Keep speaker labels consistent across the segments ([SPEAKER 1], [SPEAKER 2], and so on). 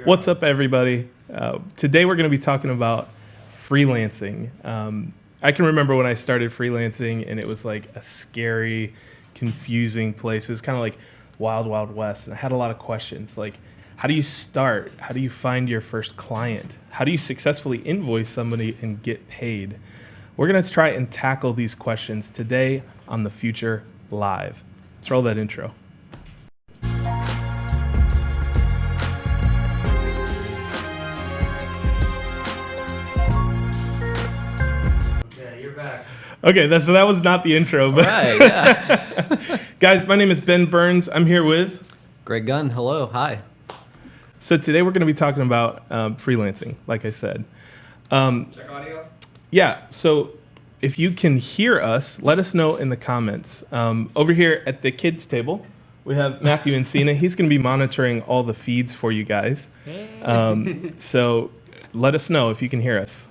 [SPEAKER 1] What's up, everybody? Today we're going to be talking about freelancing. I can remember when I started freelancing and it was like a scary, confusing place. It was kind of like wild, wild west. And I had a lot of questions like, how do you start? How do you find your first client? How do you successfully invoice somebody and get paid? We're going to try and tackle these questions today on the Futur Live. Let's roll that intro. Okay, so that was not the intro. But
[SPEAKER 2] right, yeah.
[SPEAKER 1] Guys, my name is Ben Burns. I'm here with
[SPEAKER 2] Greg Gunn. Hello, hi.
[SPEAKER 1] So today we're going to be talking about freelancing, like I said.
[SPEAKER 3] Check audio?
[SPEAKER 1] Yeah, so if you can hear us, let us know in the comments. Over here at the kids' table, we have Matthew and Cena. He's going to be monitoring all the feeds for you guys. So let us know if you can hear us.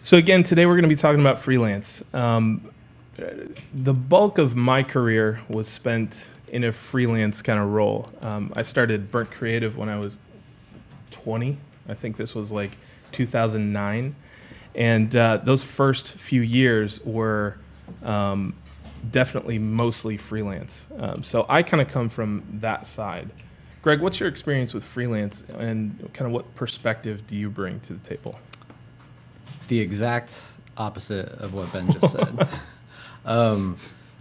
[SPEAKER 1] So again, today we're going to be talking about freelance. The bulk of my career was spent in a freelance kind of role. I started Burnt Creative when I was 20. I think this was like 2009. And those first few years were definitely mostly freelance. So I kind of come from that side. Greg, what's your experience with freelance and kind of what perspective do you bring to the table?
[SPEAKER 2] The exact opposite of what Ben just said.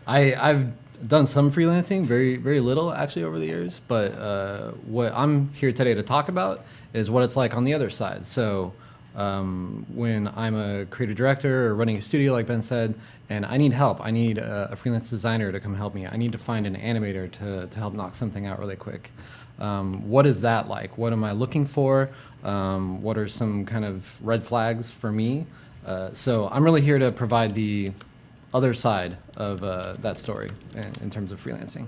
[SPEAKER 2] I've done some freelancing, very, very little actually over the years, but what I'm here today to talk about is what it's like on the other side. So when I'm a creative director or running a studio, like Ben said, and I need help, I need a freelance designer to come help me. I need to find an animator to help knock something out really quick. What is that like? What am I looking for? What are some kind of red flags for me? So I'm really here to provide the other side of that story in terms of freelancing.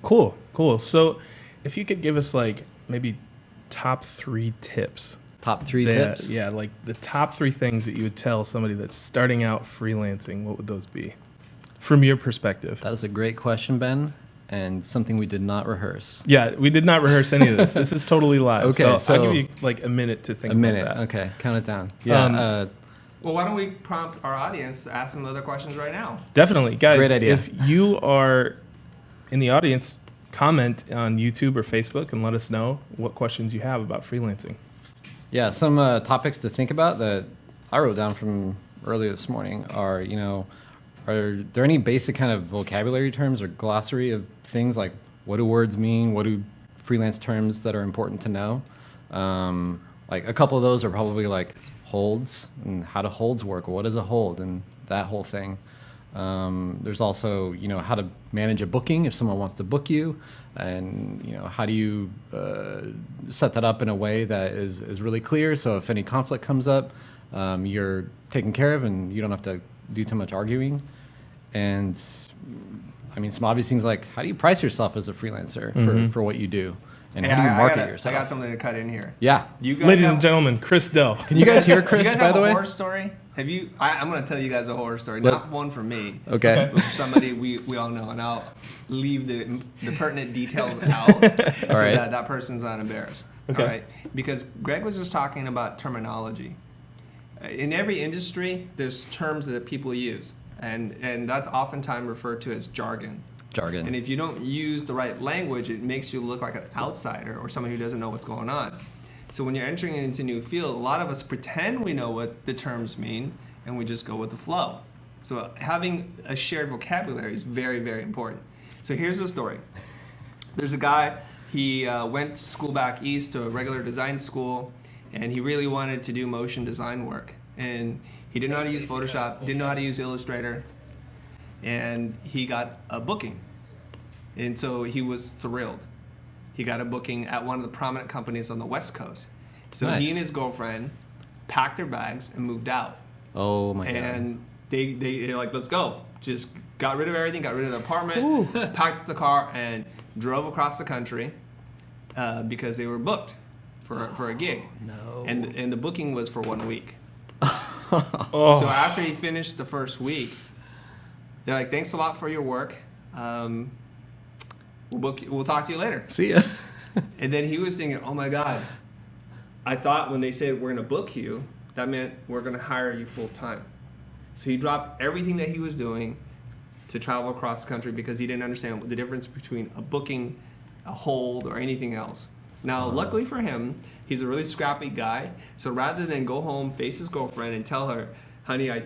[SPEAKER 1] Cool. So if you could give us like maybe top 3 tips.
[SPEAKER 2] Top 3 tips?
[SPEAKER 1] Yeah, like the top 3 things that you would tell somebody that's starting out freelancing, what would those be? From your perspective.
[SPEAKER 2] That is a great question, Ben, and something we did not rehearse.
[SPEAKER 1] Yeah, we did not rehearse any of this. This is totally live.
[SPEAKER 2] Okay,
[SPEAKER 1] so I'll give you like a minute to think about that.
[SPEAKER 2] Okay, count it down. Yeah.
[SPEAKER 3] Well, why don't we prompt our audience to ask some other questions right now?
[SPEAKER 1] Definitely. Guys,
[SPEAKER 2] Great idea.
[SPEAKER 1] If you are in the audience, comment on YouTube or Facebook and let us know what questions you have about freelancing.
[SPEAKER 2] Yeah, some topics to think about that I wrote down from earlier this morning are, are there any basic kind of vocabulary terms or glossary of things like what do words mean? What do freelance terms that are important to know? Like a couple of those are probably like holds and how do holds work? What is a hold and that whole thing. There's also, how to manage a booking if someone wants to book you, and how do you set that up in a way that is really clear, so if any conflict comes up, you're taken care of and you don't have to do too much arguing. And some obvious things like how do you price yourself as a freelancer for what you do, and how do you market yourself?
[SPEAKER 3] I got something to cut in here.
[SPEAKER 2] Yeah.
[SPEAKER 3] You guys
[SPEAKER 1] Ladies and gentlemen, Chris Dell.
[SPEAKER 2] Can you guys hear Chris,
[SPEAKER 3] you guys
[SPEAKER 2] by
[SPEAKER 3] have
[SPEAKER 2] the
[SPEAKER 3] a
[SPEAKER 2] way?
[SPEAKER 3] horror story? I'm going to tell you guys a horror story. Not one for me.
[SPEAKER 2] Okay.
[SPEAKER 3] But for somebody we all know, and I'll leave the pertinent details out so
[SPEAKER 2] right.
[SPEAKER 3] that person's not embarrassed.
[SPEAKER 1] Okay.
[SPEAKER 3] All right? Because Greg was just talking about terminology. In every industry, there's terms that people use, and that's oftentimes referred to as jargon. And if you don't use the right language, it makes you look like an outsider or someone who doesn't know what's going on. So when you're entering into a new field, a lot of us pretend we know what the terms mean, and we just go with the flow. So having a shared vocabulary is very, very important. So here's the story. There's a guy, he went to school back east to a regular design school, and he really wanted to do motion design work. And he didn't know how to use Photoshop, didn't know how to use Illustrator, and he got a booking. And so he was thrilled. He got a booking at one of the prominent companies on the West Coast. So
[SPEAKER 2] Nice.
[SPEAKER 3] he and his girlfriend packed their bags and moved out.
[SPEAKER 2] Oh my God.
[SPEAKER 3] And they're like, let's go. Just got rid of everything, got rid of the apartment, packed up the car, and drove across the country because they were booked for a gig.
[SPEAKER 2] No.
[SPEAKER 3] And the booking was for 1 week.
[SPEAKER 1] Oh.
[SPEAKER 3] So after he finished the first week, they're like, thanks a lot for your work. We'll talk to you later.
[SPEAKER 2] See ya.
[SPEAKER 3] And then he was thinking, oh my God, I thought when they said we're going to book you, that meant we're going to hire you full time. So he dropped everything that he was doing to travel across the country because he didn't understand the difference between a booking, a hold, or anything else. Now, luckily for him, he's a really scrappy guy. So rather than go home, face his girlfriend, and tell her, honey, I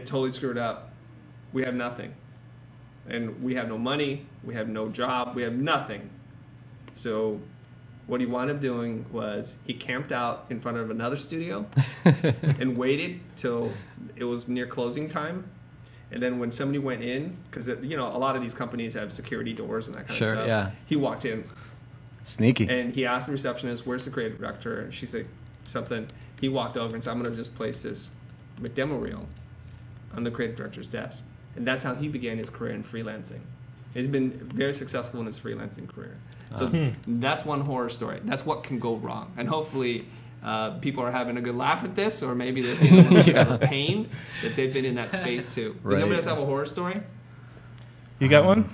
[SPEAKER 3] totally screwed up. We have nothing. And we have no money. We have no job. We have nothing. So what he wound up doing was he camped out in front of another studio and waited till it was near closing time. And then when somebody went in, because a lot of these companies have security doors and that kind of stuff.
[SPEAKER 2] Yeah.
[SPEAKER 3] He walked in.
[SPEAKER 2] Sneaky.
[SPEAKER 3] And he asked the receptionist, where's the creative director? And she said something. He walked over and said, I'm going to just place this demo reel on the creative director's desk. And that's how he began his career in freelancing. He's been very successful in his freelancing career. So that's one horror story. That's what can go wrong. And hopefully people are having a good laugh at this, or maybe they're feeling a little bit of pain that they've been in that space too. Does anybody else have a horror story?
[SPEAKER 1] You got one?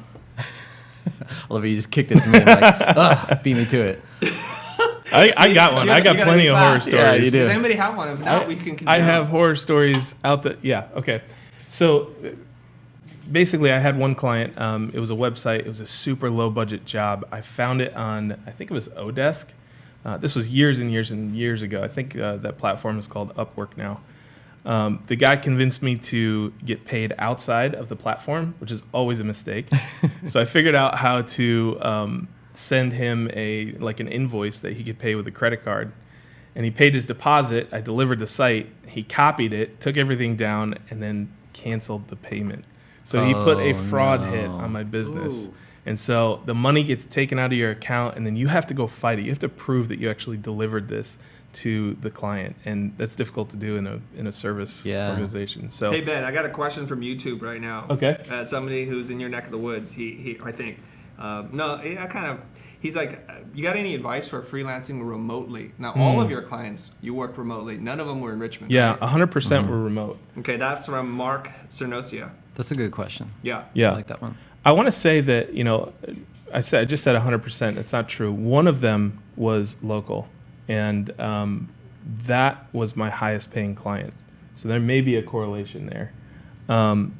[SPEAKER 2] I love it. You just kicked it to me and like, beat me to it.
[SPEAKER 1] I got one. I got plenty of horror stories.
[SPEAKER 2] Yeah, you do.
[SPEAKER 3] Does anybody have one? If not, we can continue.
[SPEAKER 1] I have horror stories out the, yeah, okay. So basically I had one client, it was a website, it was a super low budget job. I found it on, I think it was Odesk. This was years and years and years ago. I think that platform is called Upwork now. The guy convinced me to get paid outside of the platform, which is always a mistake. So I figured out how to send him an invoice that he could pay with a credit card. And he paid his deposit. I delivered the site. He copied it, took everything down, and then canceled the payment. So he put a fraud hit on my business. Ooh. And so the money gets taken out of your account, and then you have to go fight it. You have to prove that you actually delivered this to the client, and that's difficult to do in a service organization. So,
[SPEAKER 3] hey Ben, I got a question from YouTube right now.
[SPEAKER 1] Okay.
[SPEAKER 3] Somebody who's in your neck of the woods. He I think. He's like, you got any advice for freelancing remotely? Now, all of your clients, you worked remotely. None of them were in Richmond.
[SPEAKER 1] Yeah,
[SPEAKER 3] right?
[SPEAKER 1] 100% were remote.
[SPEAKER 3] Okay, that's from Mark Cernosia.
[SPEAKER 2] That's a good question.
[SPEAKER 3] Yeah.
[SPEAKER 2] I like that one.
[SPEAKER 1] I want to say that, I just said 100%. It's not true. One of them was local, and that was my highest paying client. So there may be a correlation there.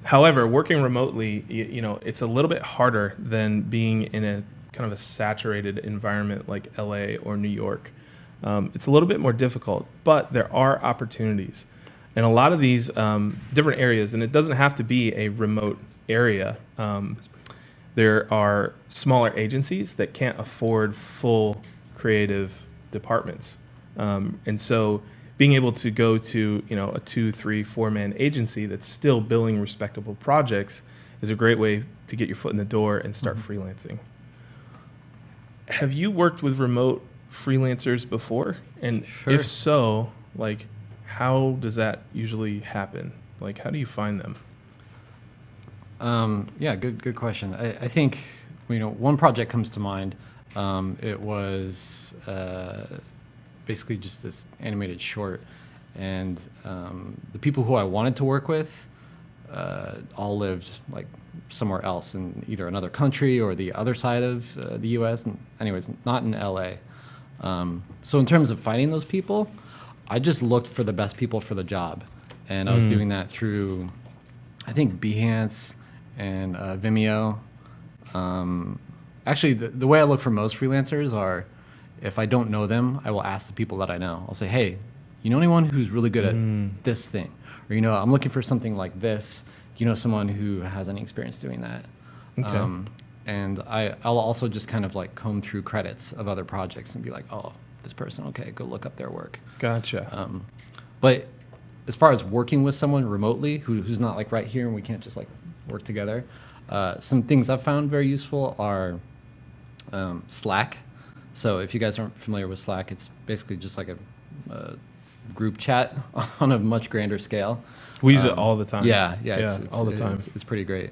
[SPEAKER 1] However, working remotely, it's a little bit harder than being in a kind of a saturated environment like LA or New York. It's a little bit more difficult, but there are opportunities. In a lot of these different areas, and it doesn't have to be a remote area, there are smaller agencies that can't afford full creative departments. And so being able to go to a 2, 3, 4-man agency that's still billing respectable projects is a great way to get your foot in the door and start freelancing. Have you worked with remote freelancers before? And if so, how does that usually happen? How do you find them?
[SPEAKER 2] Good question. I think one project comes to mind. It was basically just this animated short, and the people who I wanted to work with all lived somewhere else in either another country or the other side of the U.S. And anyways, not in L.A. So in terms of finding those people, I just looked for the best people for the job, and I was doing that through, I think, Behance and Vimeo. Actually, the way I look for most freelancers are, if I don't know them, I will ask the people that I know. I'll say, hey, you know anyone who's really good at this thing? Or, I'm looking for something like this. Do you know someone who has any experience doing that? Okay. And I'll also just kind of comb through credits of other projects and be like, oh, this person, okay, go look up their work.
[SPEAKER 1] Gotcha.
[SPEAKER 2] But as far as working with someone remotely who's not right here and we can't just work together, some things I've found very useful are Slack. So if you guys aren't familiar with Slack, it's basically just a group chat on a much grander scale.
[SPEAKER 1] We use it all the time.
[SPEAKER 2] Yeah, it's
[SPEAKER 1] all the time.
[SPEAKER 2] It's pretty great.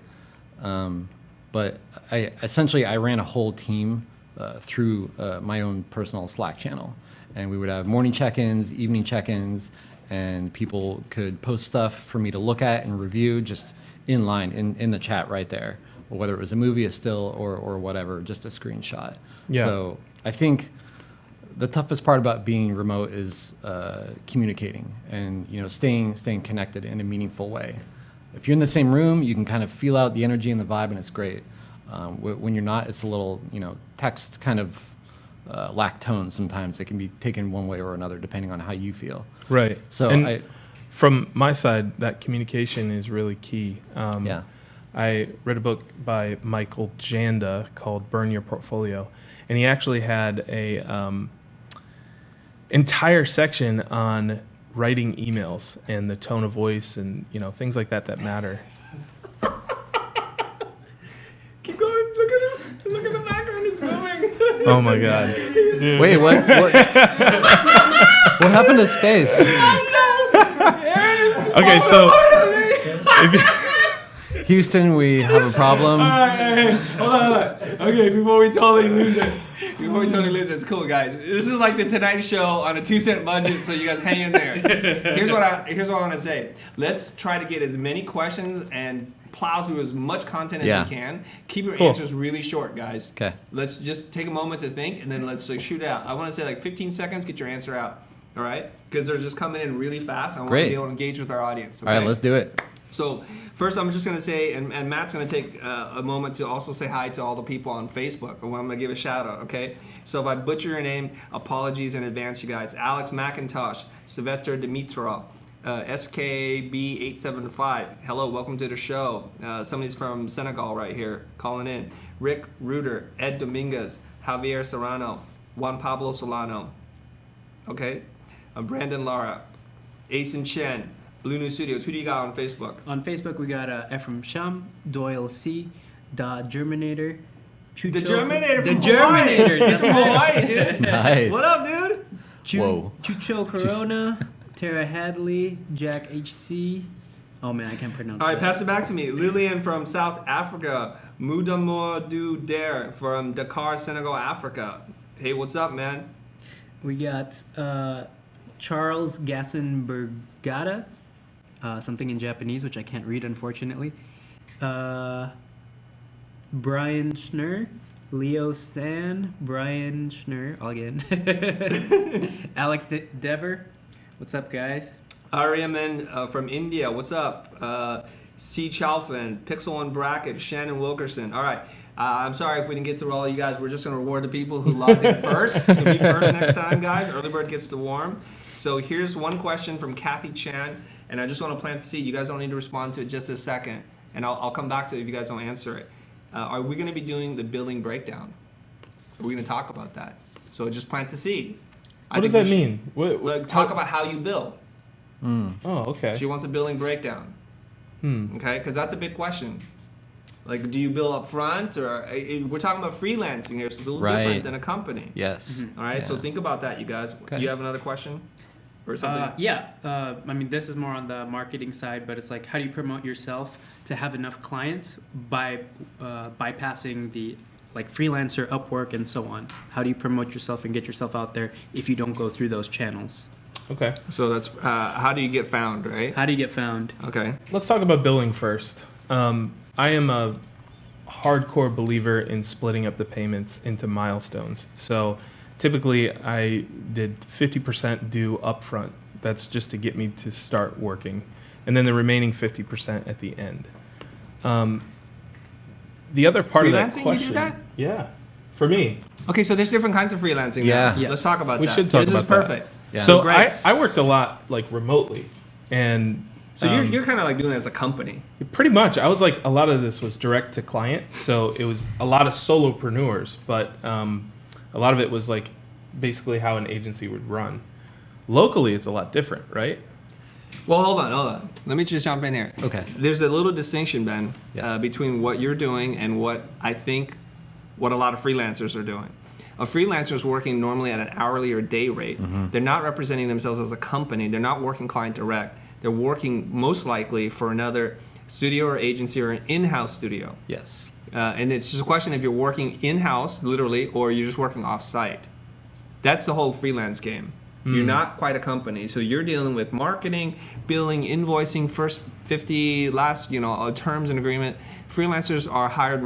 [SPEAKER 2] But I ran a whole team through my own personal Slack channel, and we would have morning check-ins, evening check-ins, and people could post stuff for me to look at and review just in line in the chat right there. whether it was a movie, a still, or whatever, just a screenshot.
[SPEAKER 1] Yeah.
[SPEAKER 2] So I think the toughest part about being remote is communicating and staying connected in a meaningful way. If you're in the same room, you can kind of feel out the energy and the vibe, and it's great. When you're not, it's a little text kind of lack tone sometimes. It can be taken one way or another depending on how you feel.
[SPEAKER 1] Right.
[SPEAKER 2] So
[SPEAKER 1] and from my side, that communication is really key.
[SPEAKER 2] Yeah.
[SPEAKER 1] I read a book by Michael Janda called Burn Your Portfolio, and he actually had a entire section on writing emails and the tone of voice and things like that matter.
[SPEAKER 3] Keep going. Look at this. Look at the background. It's moving.
[SPEAKER 1] Oh my God. Dude.
[SPEAKER 2] Wait, what? What happened to space?
[SPEAKER 1] Okay, so
[SPEAKER 2] Houston, we have a problem.
[SPEAKER 3] All right, hold on. Okay, before we totally lose it, it's cool, guys. This is like the Tonight Show on a 2-cent budget, so you guys hang in there. Here's what I want to say. Let's try to get as many questions and plow through as much content as we can. Keep your answers really short, guys.
[SPEAKER 2] Okay.
[SPEAKER 3] Let's just take a moment to think, and then let's shoot out. I want to say like 15 seconds, get your answer out. All right? Because they're just coming in really fast. I want to be able to engage with our audience. Okay?
[SPEAKER 2] All right, let's do it.
[SPEAKER 3] So first, I'm just going to say, and Matt's going to take a moment to also say hi to all the people on Facebook. I'm going to give a shout out, okay? So if I butcher your name, apologies in advance, you guys. Alex McIntosh, Svetar Dimitrov, SKB875. Hello, welcome to the show. Somebody's from Senegal right here calling in. Rick Reuter, Ed Dominguez, Javier Serrano, Juan Pablo Solano. Okay? Brandon Lara, Asen Chen, Blue New Studios. Who do you got on Facebook?
[SPEAKER 4] On Facebook, we got Ephraim Sham, Doyle C, Da Germinator, Chucho.
[SPEAKER 3] The Germinator
[SPEAKER 4] The
[SPEAKER 3] from
[SPEAKER 4] Germinator.
[SPEAKER 3] Hawaii. He's from Hawaii, dude.
[SPEAKER 2] Nice.
[SPEAKER 3] What up, dude?
[SPEAKER 2] Whoa.
[SPEAKER 4] Chucho Corona, Tara Hadley, Jack HC. Oh man, I can't pronounce
[SPEAKER 3] All right,
[SPEAKER 4] that.
[SPEAKER 3] pass it back to me. Lillian from South Africa. Mudamor Dare from Dakar, Senegal, Africa. Hey, what's up, man?
[SPEAKER 4] We got Charles Gassenbergata, something in Japanese, which I can't read, unfortunately. Brian Schnur, Leo Stan, Brian Schnur, again. Alex Dever, what's up, guys?
[SPEAKER 3] Aryaman from India, what's up? C. Chalfin, Pixel One Bracket, Shannon Wilkerson. All right. I'm sorry if we didn't get through all you guys. We're just going to reward the people who logged in first. So be first next time, guys. Early bird gets the worm. So here's one question from Kathy Chan, and I just want to plant the seed. You guys don't need to respond to it just a second, and I'll come back to it if you guys don't answer it. Are we going to be doing the billing breakdown? Are we going to talk about that? So just plant the seed.
[SPEAKER 1] What does that mean?
[SPEAKER 3] Talk about how you bill.
[SPEAKER 1] Oh, okay.
[SPEAKER 3] She wants a billing breakdown. Okay, because that's a big question. Like, do you bill up front, or we're talking about freelancing here, so it's a little different than a company.
[SPEAKER 2] Yes.
[SPEAKER 3] All right, so think about that, you guys.
[SPEAKER 2] Okay.
[SPEAKER 3] You have another question or something?
[SPEAKER 4] I mean, this is more on the marketing side, but it's like, how do you promote yourself to have enough clients by bypassing the Freelancer, Upwork, and so on? How do you promote yourself and get yourself out there if you don't go through those channels?
[SPEAKER 1] Okay.
[SPEAKER 3] So that's how do you get found, right?
[SPEAKER 4] How do you get found?
[SPEAKER 3] Okay.
[SPEAKER 1] Let's talk about billing first. I am a hardcore believer in splitting up the payments into milestones. So typically I did 50% due upfront. That's just to get me to start working. And then the remaining 50% at the end. The other part of that
[SPEAKER 3] Freelancing,
[SPEAKER 1] question.
[SPEAKER 3] you do that?
[SPEAKER 1] Yeah. For me.
[SPEAKER 3] Okay, so there's different kinds of freelancing.
[SPEAKER 2] Yeah.
[SPEAKER 3] Now. Let's talk about
[SPEAKER 1] We
[SPEAKER 3] that.
[SPEAKER 1] should talk
[SPEAKER 3] this
[SPEAKER 1] about
[SPEAKER 3] is perfect.
[SPEAKER 2] Yeah.
[SPEAKER 1] So
[SPEAKER 3] Great.
[SPEAKER 1] I worked a lot remotely, and
[SPEAKER 3] So you're kind of like doing it as a company.
[SPEAKER 1] pretty much I was a lot of this was direct to client, so it was a lot of solopreneurs, but a lot of it was basically how an agency would run. Locally, it's a lot different, right?
[SPEAKER 3] Well, hold on. Let me just jump in here.
[SPEAKER 2] Okay.
[SPEAKER 3] There's a little distinction, Ben,
[SPEAKER 2] Yeah.
[SPEAKER 3] between what you're doing and what I think what a lot of freelancers are doing. A freelancer is working normally at an hourly or day rate. They're not representing themselves as a company. They're not working client direct. They're working most likely for another studio or agency or an in-house studio.
[SPEAKER 2] Yes.
[SPEAKER 3] And it's just a question if you're working in-house, literally, or you're just working off-site. That's the whole freelance game. You're not quite a company. So you're dealing with marketing, billing, invoicing, first 50, last, terms and agreement. Freelancers are hired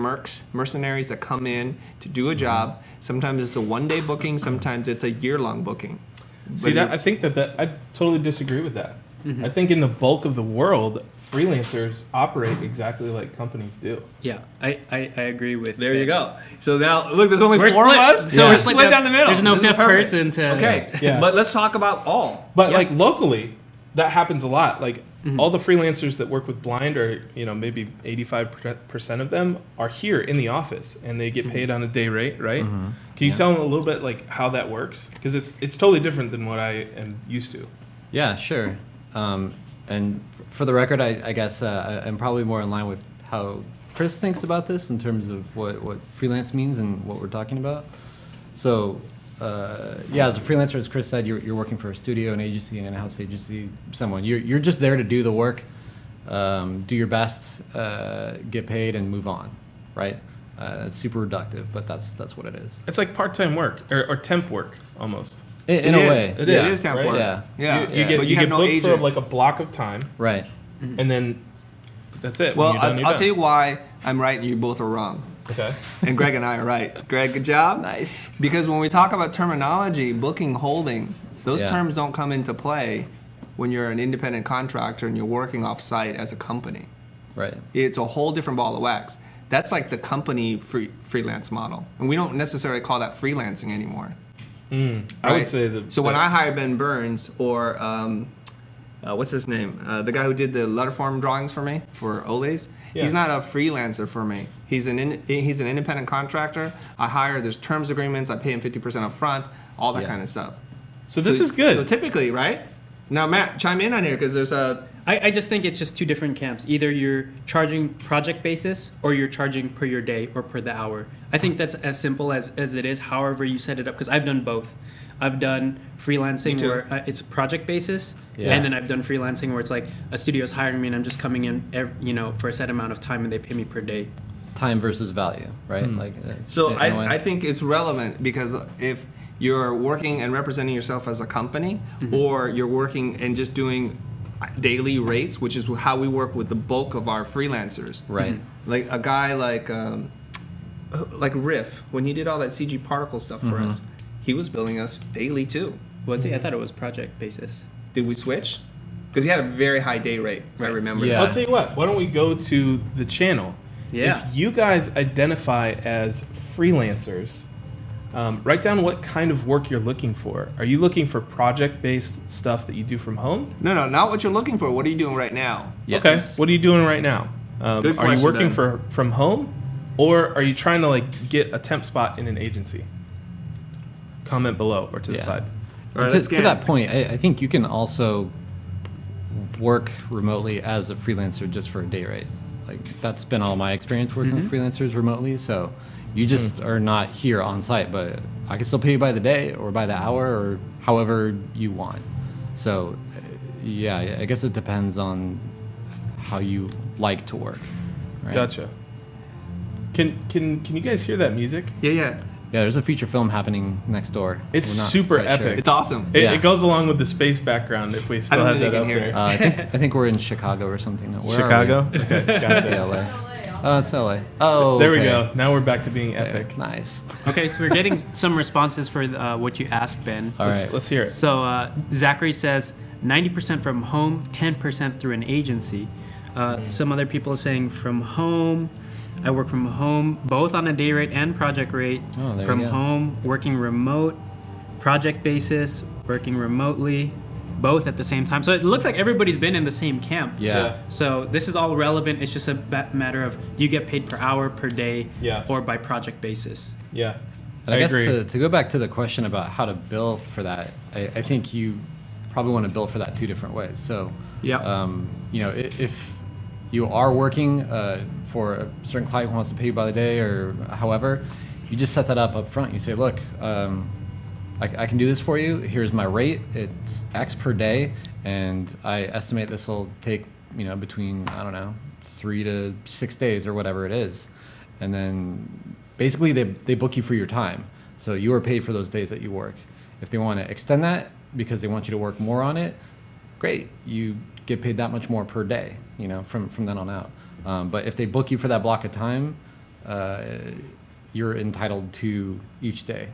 [SPEAKER 3] mercenaries that come in to do a job. Sometimes it's a one-day booking. Sometimes it's a year-long booking.
[SPEAKER 1] See, I think that I totally disagree with that. I think in the bulk of the world, freelancers operate exactly like companies do.
[SPEAKER 4] Yeah, I agree with.
[SPEAKER 3] There you go. So now, look, there's only
[SPEAKER 4] We're
[SPEAKER 3] 4
[SPEAKER 4] split.
[SPEAKER 3] of us, so we're split down the middle.
[SPEAKER 4] There's no
[SPEAKER 3] This is
[SPEAKER 4] fifth
[SPEAKER 3] perfect.
[SPEAKER 4] person to.
[SPEAKER 3] Okay,
[SPEAKER 1] Yeah.
[SPEAKER 3] but let's talk about all.
[SPEAKER 1] But like locally, that happens a lot. Like all the freelancers that work with blind, or maybe 85% of them are here in the office, and they get paid on a day rate, right? Can you tell them a little bit like how that works? Because it's totally different than what I am used to.
[SPEAKER 2] Yeah, sure. And for the record, I guess I'm probably more in line with how Chris thinks about this in terms of what freelance means and what we're talking about. So, as a freelancer, as Chris said, you're working for a studio, an agency, an in-house agency, someone. You're just there to do the work, do your best, get paid, and move on, right? It's super reductive, but that's what it is.
[SPEAKER 1] It's like part-time work or temp work almost.
[SPEAKER 2] In a way.
[SPEAKER 3] It is temp work.
[SPEAKER 2] Yeah.
[SPEAKER 1] You get
[SPEAKER 3] But you have no
[SPEAKER 1] booked
[SPEAKER 3] agent.
[SPEAKER 1] for like a block of time,
[SPEAKER 2] Right.
[SPEAKER 1] and then that's it.
[SPEAKER 3] Well,
[SPEAKER 1] When you're done, you're
[SPEAKER 3] I'll
[SPEAKER 1] done.
[SPEAKER 3] tell you why I'm right and you both are wrong.
[SPEAKER 1] Okay.
[SPEAKER 3] And Greg and I are right. Greg, good job.
[SPEAKER 2] Nice.
[SPEAKER 3] Because when we talk about terminology, booking, holding, those
[SPEAKER 2] Yeah.
[SPEAKER 3] terms don't come into play when you're an independent contractor and you're working off-site as a company.
[SPEAKER 2] Right.
[SPEAKER 3] It's a whole different ball of wax. That's like the company freelance model. And we don't necessarily call that freelancing anymore.
[SPEAKER 1] I would say that.
[SPEAKER 3] So when I hire Ben Burns or what's his name? The guy who did the letter form drawings for me for Ole's.
[SPEAKER 1] Yeah.
[SPEAKER 3] He's not a freelancer for me. He's an independent contractor. I hire. There's terms agreements. I pay him 50% up front. All that kind of stuff.
[SPEAKER 1] So this is good.
[SPEAKER 3] So typically, right? Now, Matt, chime in on here because there's a.
[SPEAKER 4] I just think it's just two different camps. Either you're charging project basis or you're charging per your day or per the hour. I think that's as simple as it is, however you set it up, because I've done both. I've done freelancing where it's project basis, and then I've done freelancing where it's like a studio's hiring me and I'm just coming in for a set amount of time and they pay me per day.
[SPEAKER 2] Time versus value, right?
[SPEAKER 3] So
[SPEAKER 2] in a way.
[SPEAKER 3] I think it's relevant because if you're working and representing yourself as a company, or you're working and just doing daily rates, which is how we work with the bulk of our freelancers.
[SPEAKER 2] Right.
[SPEAKER 3] Like a guy like Riff, when he did all that CG particle stuff for us, he was billing us daily too.
[SPEAKER 4] Was he? I thought it was project basis.
[SPEAKER 3] Did we switch? Because he had a very high day rate, I remember.
[SPEAKER 2] Yeah.
[SPEAKER 1] I'll tell you what. Why don't we go to the channel?
[SPEAKER 4] Yeah.
[SPEAKER 1] If you guys identify as freelancers, write down what kind of work you're looking for. Are you looking for project-based stuff that you do from home?
[SPEAKER 3] No, not what you're looking for. What are you doing right now?
[SPEAKER 2] Yes.
[SPEAKER 1] Okay. What are you doing right now?
[SPEAKER 3] Good
[SPEAKER 1] Are you
[SPEAKER 3] question,
[SPEAKER 1] working
[SPEAKER 3] Ben.
[SPEAKER 1] from home, or are you trying to get a temp spot in an agency? Comment below or to the
[SPEAKER 2] Yeah.
[SPEAKER 1] side.
[SPEAKER 3] All right,
[SPEAKER 2] to,
[SPEAKER 3] let's
[SPEAKER 2] to
[SPEAKER 3] scan.
[SPEAKER 2] that point, I think you can also work remotely as a freelancer just for a day rate. Like that's been all my experience working with freelancers remotely. So you just are not here on site, but I can still pay you by the day or by the hour or however you want. So yeah, I guess it depends on how you like to work. Right?
[SPEAKER 1] Gotcha. Can you guys hear that music?
[SPEAKER 3] Yeah.
[SPEAKER 2] Yeah, there's a feature film happening next door.
[SPEAKER 1] It's
[SPEAKER 2] We're not
[SPEAKER 1] super
[SPEAKER 2] quite sure.
[SPEAKER 1] epic.
[SPEAKER 3] It's awesome.
[SPEAKER 1] It goes along with the space background if we still
[SPEAKER 3] don't
[SPEAKER 1] had
[SPEAKER 3] think
[SPEAKER 1] that
[SPEAKER 3] they
[SPEAKER 1] up
[SPEAKER 3] can hear
[SPEAKER 1] there.
[SPEAKER 2] I think we're in Chicago or something. Where are
[SPEAKER 1] Chicago?
[SPEAKER 2] we?
[SPEAKER 1] Okay, gotcha.
[SPEAKER 2] LA. Oh, it's LA. Oh,
[SPEAKER 1] There we
[SPEAKER 2] okay.
[SPEAKER 1] go. Now we're back to being
[SPEAKER 2] Okay,
[SPEAKER 1] epic.
[SPEAKER 2] nice.
[SPEAKER 4] Okay, so we're getting some responses for what you asked, Ben.
[SPEAKER 2] All right.
[SPEAKER 1] Let's hear it.
[SPEAKER 4] So Zachary says 90% from home, 10% through an agency. Some other people are saying from home. I work from home, both on a day rate and project rate.
[SPEAKER 2] Oh, there
[SPEAKER 4] from
[SPEAKER 2] you go.
[SPEAKER 4] home, working remote, project basis, working remotely, both at the same time. So it looks like everybody's been in the same camp.
[SPEAKER 2] Yeah.
[SPEAKER 4] So this is all relevant. It's just a matter of do you get paid per hour, per day, or by project basis.
[SPEAKER 1] Yeah.
[SPEAKER 2] And I guess
[SPEAKER 1] agree.
[SPEAKER 2] to go back to the question about how to bill for that, I think you probably want to bill for that two different ways. So, if you are working for a certain client who wants to pay you by the day or however, you just set that up front. You say, look, I can do this for you. Here's my rate. It's X per day, and I estimate this will take between 3 to 6 days or whatever it is, and then basically they book you for your time. So you are paid for those days that you work. If they want to extend that, because they want you to work more on it, great. You get paid that much more per day, from then on out. But if they book you for that block of time, you're entitled to each day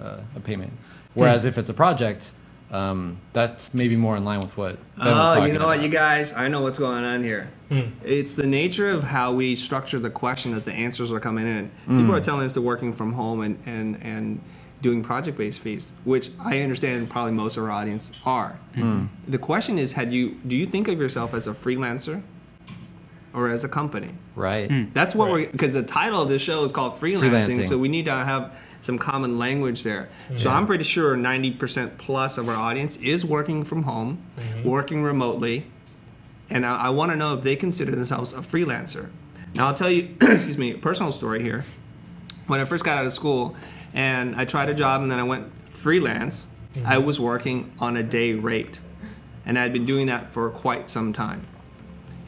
[SPEAKER 2] a payment. Whereas if it's a project, that's maybe more in line with what Ben was talking
[SPEAKER 3] you know
[SPEAKER 2] about.
[SPEAKER 3] what, you guys? I know what's going on here. It's the nature of how we structure the question that the answers are coming in. People are telling us they're working from home and doing project-based fees, which I understand probably most of our audience are. The question is, do you think of yourself as a freelancer or as a company?
[SPEAKER 2] Right.
[SPEAKER 3] That's what because the title of this show is called Freelancing, so we need to have some common language there. So I'm pretty sure 90% plus of our audience is working from home, working remotely, and I want to know if they consider themselves a freelancer. Now I'll tell you, excuse me, a personal story here. When I first got out of school and I tried a job and then I went freelance, I was working on a day rate, and I'd been doing that for quite some time.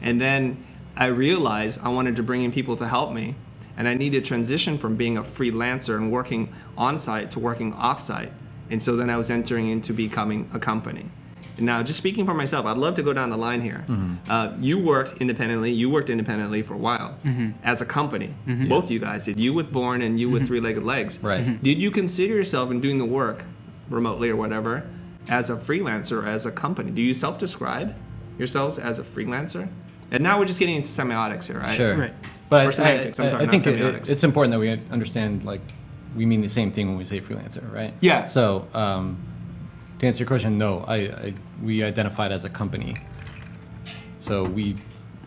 [SPEAKER 3] And then I realized I wanted to bring in people to help me, and I needed to transition from being a freelancer and working on-site to working off-site. And so then I was entering into becoming a company. And now, just speaking for myself, I'd love to go down the line here. You worked independently for a while as a company. Both of you guys did. You with Born and you with Three-Legged Legs.
[SPEAKER 2] Right.
[SPEAKER 3] Did you consider yourself in doing the work remotely or whatever as a freelancer or as a company? Do you self-describe yourselves as a freelancer? And now we're just getting into semiotics here, right?
[SPEAKER 2] Sure.
[SPEAKER 4] Right.
[SPEAKER 2] But
[SPEAKER 3] Or semantics, I'm sorry,
[SPEAKER 2] I
[SPEAKER 3] not
[SPEAKER 2] think
[SPEAKER 3] semiotics.
[SPEAKER 2] it's important that we understand, we mean the same thing when we say freelancer, right?
[SPEAKER 3] Yeah.
[SPEAKER 2] So, to answer your question, no, we identified as a company. So we